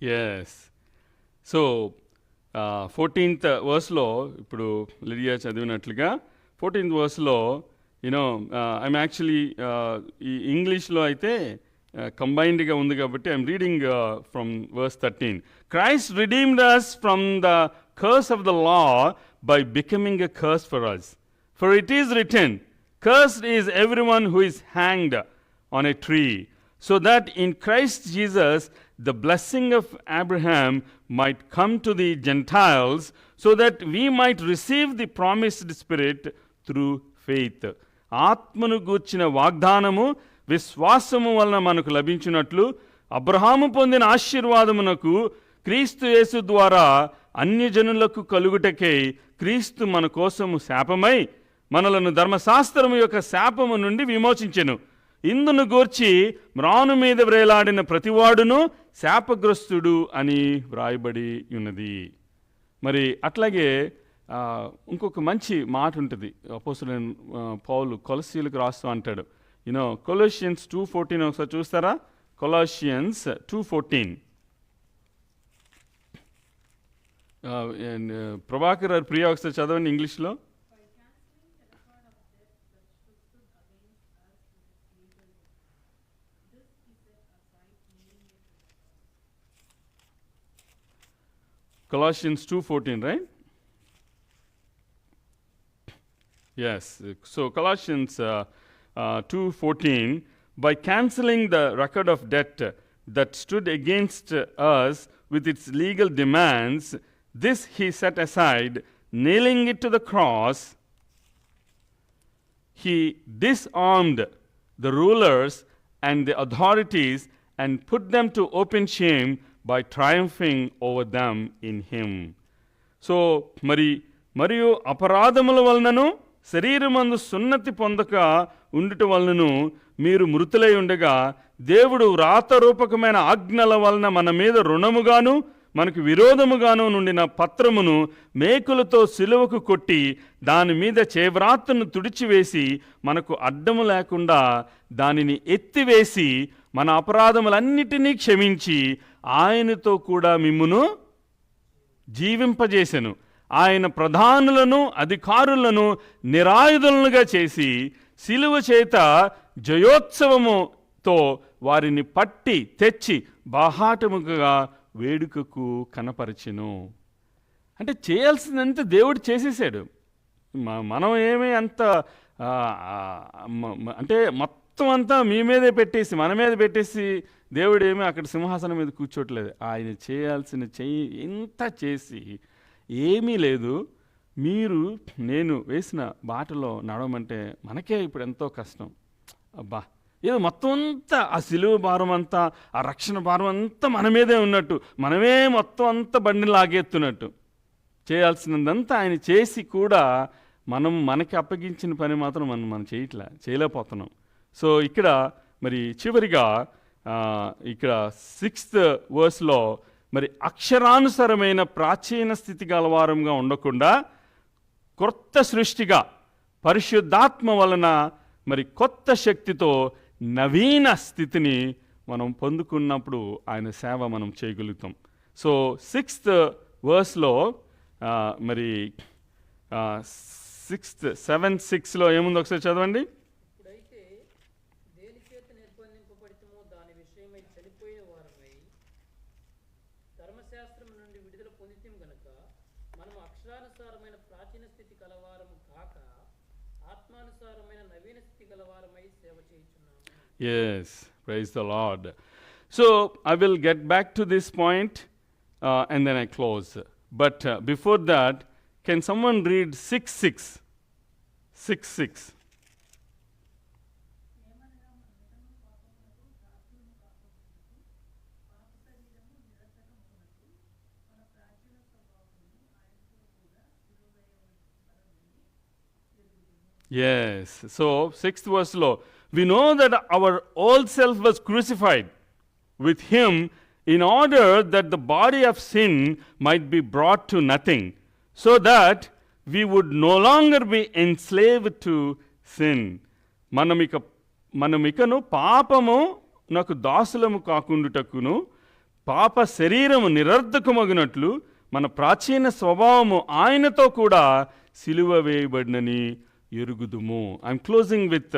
Yes. So 14th వర్స్లో ఇప్పుడు లిడియా చదివినట్లుగా 14th వర్స్లో ఐఎమ్ యాక్చువల్లీ ఈ ఇంగ్లీష్లో అయితే కంబైన్డ్గా ఉంది కాబట్టి I'm reading from verse 13. Christ redeemed us from the curse of the law by becoming a curse for us. For it is written, cursed is everyone who is hanged on a tree, so that in Christ Jesus the blessing of Abraham might come to the Gentiles, so that we might receive the promised Spirit through faith. ఆత్మను గూర్చిన వాగ్దానము విశ్వాసము వలన మనకు లభించినట్లు అబ్రహాము పొందిన ఆశీర్వాదమునకు క్రీస్తు యేసు ద్వారా అన్యజనులకు కలుగుటకై క్రీస్తు మన కోసము శాపమై మనలను ధర్మశాస్త్రము యొక్క శాపము నుండి విమోచించెను. ఇందును గూర్చి మ్రాను మీద వ్రేలాడిన ప్రతివాడును శాపగ్రస్తుడు అని వ్రాయబడి ఉన్నది. మరి అట్లాగే ఇంకొక మంచి మాట ఉంటుంది, అపోస్తలుడైన పౌలు కొలస్సీయులకు రాస్తూ అంటాడు. కొలోషియన్స్ 2:14 ఒకసారి చూస్తారా? కొలోషియన్స్ 2:14. ప్రభాకర్ ప్రియా ఒకసారి చదవండి ఇంగ్లీష్లో. Colossians 2:14, right? Yes. So Colossians 2:14, by cancelling the record of debt that stood against us with its legal demands, this he set aside, nailing it to the cross. He disarmed the rulers and the authorities and put them to open shame by triumphing over them in him. So మరియు అపరాధముల వలనను శరీరమందు సున్నతి పొందక ఉండుట వలనను మీరు మృతులై ఉండగా దేవుడు వ్రాతరూపకమైన ఆజ్ఞల వలన మన మీద రుణముగాను మనకు విరోధముగాను నుండిన పత్రమును మేకులతో సిలువకు కొట్టి దాని మీద చేవ్రాతను తుడిచివేసి మనకు అడ్డము లేకుండా దానిని ఎత్తివేసి మన అపరాధములన్నిటినీ క్షమించి ఆయనతో కూడా మిమ్మును జీవింపజేసెను. ఆయన ప్రధానులను అధికారులను నిరాయుధులుగా చేసి సిలువ చేత జయోత్సవముతో వారిని పట్టి తెచ్చి బాహాటముగా వేడుకకు కనపరచెను. అంటే చేయాల్సిందంతా దేవుడు చేసేసాడు. మనం ఏమీ అంత అంటే మొత్తం అంతా మీ మీదే పెట్టేసి మన మీద పెట్టేసి దేవుడు ఏమీ అక్కడ సింహాసనం మీద కూర్చోట్లేదు. ఆయన చేయాల్సిన ఇంత చేసి ఏమీ లేదు. నేను వేసిన బాటలో నడవమంటే మనకే ఇప్పుడు ఎంతో కష్టం. అబ్బా, ఏదో మొత్తం అంతా ఆ సిలువ భారం అంతా, ఆ రక్షణ భారం అంతా మన మీదే ఉన్నట్టు, మనమే మొత్తం అంతా బండిని లాగెత్తున్నట్టు. చేయాల్సినందంతా ఆయన చేసి కూడా మనకి అప్పగించిన పని మాత్రం మనం చేయలేకపోతున్నాం. సో ఇక్కడ మరి చివరిగా ఇక్కడ 6th verseలో మరి అక్షరానుసారమైన ప్రాచీన స్థితి గలవారంగా ఉండకుండా కొత్త సృష్టిగా పరిశుద్ధాత్మ వలన మరి కొత్త శక్తితో నవీన స్థితిని మనం పొందుకున్నప్పుడు ఆయన సేవ మనం చేయగలుగుతాం. సో 6th verseలో మరి 7:6లో ఏముంది ఒకసారి చదవండి. ఇప్పుడైతే దేని చేత నిర్బంధింపబడితమో దాని విషయమై చనిపోయిన వారమై ధర్మశాస్త్రం నుండి విడుదల పొందితం గనుక మనం అక్షరానుసారమైన ప్రాచీన స్థితి కలవారము కాక ఆత్మానుసారమైన నవీన స్థితి కలవారమై సేవ చేయుచున్నాము. Yes, praise the Lord. So I will get back to this point and then I close. But before that, can someone read 6:6? 6:6. Yes. So 6th verse lo, we know that our old self was crucified with him in order that the body of sin might be brought to nothing, so that we would no longer be enslaved to sin. మనమికను పాపము నాకు దాసులము కాకుండుటకును పాప శరీరము నిరర్ధకమగునట్లు మన ప్రాచీన స్వభావము ఆయనతో కూడా సిలువ వేయబడినని ఎరుగుదుము. I'm closing with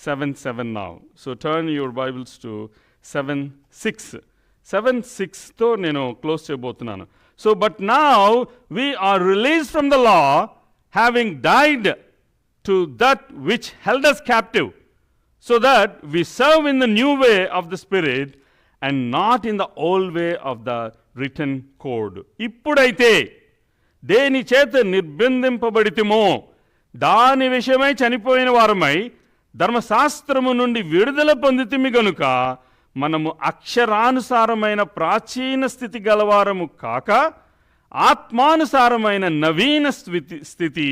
7:7 now. So turn your Bibles to 7:6. 7:6తో నేను క్లోజ్ చేయబోతున్నాను. So but now we are released from the law, having died to that which held us captive, so that we serve in the new way of the Spirit and not in the old way of the written code. ఇప్పుడైతే దేని చేత నిర్బంధింపబడితిమో దాని విషయమై చనిపోయిన వారమై ధర్మశాస్త్రము నుండి విడుదల పొందితిమి గనుక మనము అక్షరానుసారమైన ప్రాచీన స్థితి గలవారము కాక ఆత్మానుసారమైన నవీన స్థితి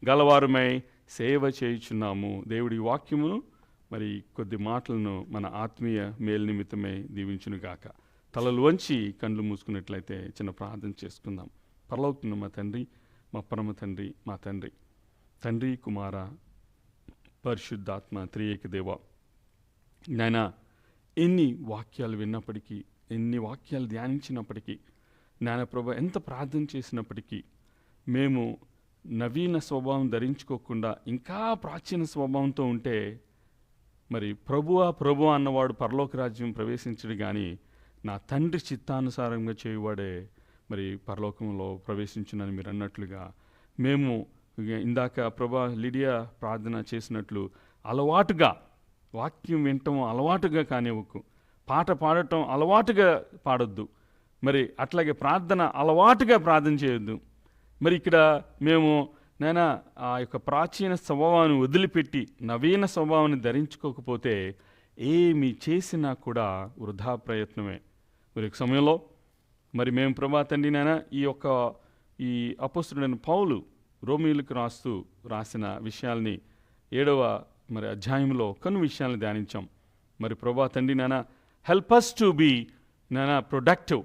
గలవారమై సేవ చేయుచున్నాము. దేవుడి వాక్యమును మరి కొద్ది మాటలను మన ఆత్మీయ మేలు నిమిత్తమై దీవించునుగాక. తలలు వంచి కళ్ళు మూసుకున్నట్లయితే చిన్న ప్రార్థన చేసుకుందాం. పరలోకమున్న మా తండ్రి, మా పరమ తండ్రి, మా తండ్రి, తండ్రి, కుమార, పరిశుద్ధాత్మ త్రియేక దేవ, నాయన ఎన్ని వాక్యాలు విన్నప్పటికీ, ఎన్ని వాక్యాలు ధ్యానించినప్పటికీ, నాయన ప్రభు ఎంత ప్రార్థన చేసినప్పటికీ మేము నవీన స్వభావం ధరించుకోకుండా ఇంకా ప్రాచీన స్వభావంతో ఉంటే మరి ప్రభువా అన్నవాడు పరలోక రాజ్యం ప్రవేశించడు, కానీ నా తండ్రి చిత్తానుసారంగా చేయువాడే మరి పరలోకంలో ప్రవేశించునని మీరు అన్నట్లుగా మేము ఇందాక ప్రభా లిడియా ప్రార్థన చేసినట్లు అలవాటుగా వాక్యం వినటం అలవాటుగా కానివ్వకు, పాట పాడటం అలవాటుగా పాడొద్దు, మరి అట్లాగే ప్రార్థన అలవాటుగా ప్రార్థన చేయొద్దు. మరి ఇక్కడ మేము నైనా ఆ యొక్క ప్రాచీన స్వభావాన్ని వదిలిపెట్టి నవీన స్వభావాన్ని ధరించుకోకపోతే ఏమి చేసినా కూడా వృధా ప్రయత్నమే. మరి ఒక సమయంలో మరి మేము ప్రభా తండ్రి నాయనా ఈ అపోస్తలుడైన పౌలు రోమీయులకు రాసిన విషయాల్ని 7వ మరి అధ్యాయంలో కొన్ని విషయాలను ధ్యానించాం. మరి ప్రభా తండ్రి నాయనా హెల్ప్ us టు బీ నాయనా productive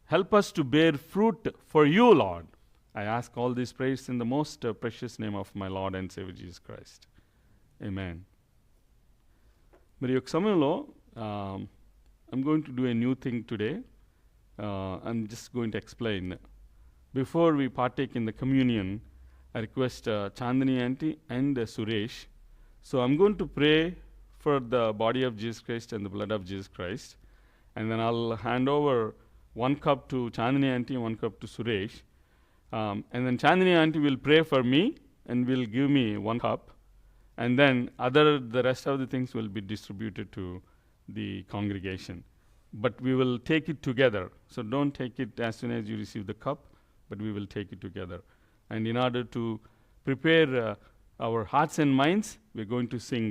Help us to bear fruit for you, Lord. I ask all these prayers in the most precious name of my Lord and Savior Jesus Christ. Amen. మరి ఒక సమయంలో I'm going to do a new thing today. I'm just going to explain. Before we partake in the communion, I request Chandani auntie and Suresh. So I'm going to pray for the body of Jesus Christ and the blood of Jesus Christ. And then I'll hand over 1 cup to Chandani auntie and 1 cup to Suresh. And then Chandani auntie will pray for me and will give me 1 cup. And then the rest of the things will be distributed to the congregation. But we will take it together. So don't take it as soon as you receive the cup, but we will take it together. And in order to prepare our hearts and minds, we're going to sing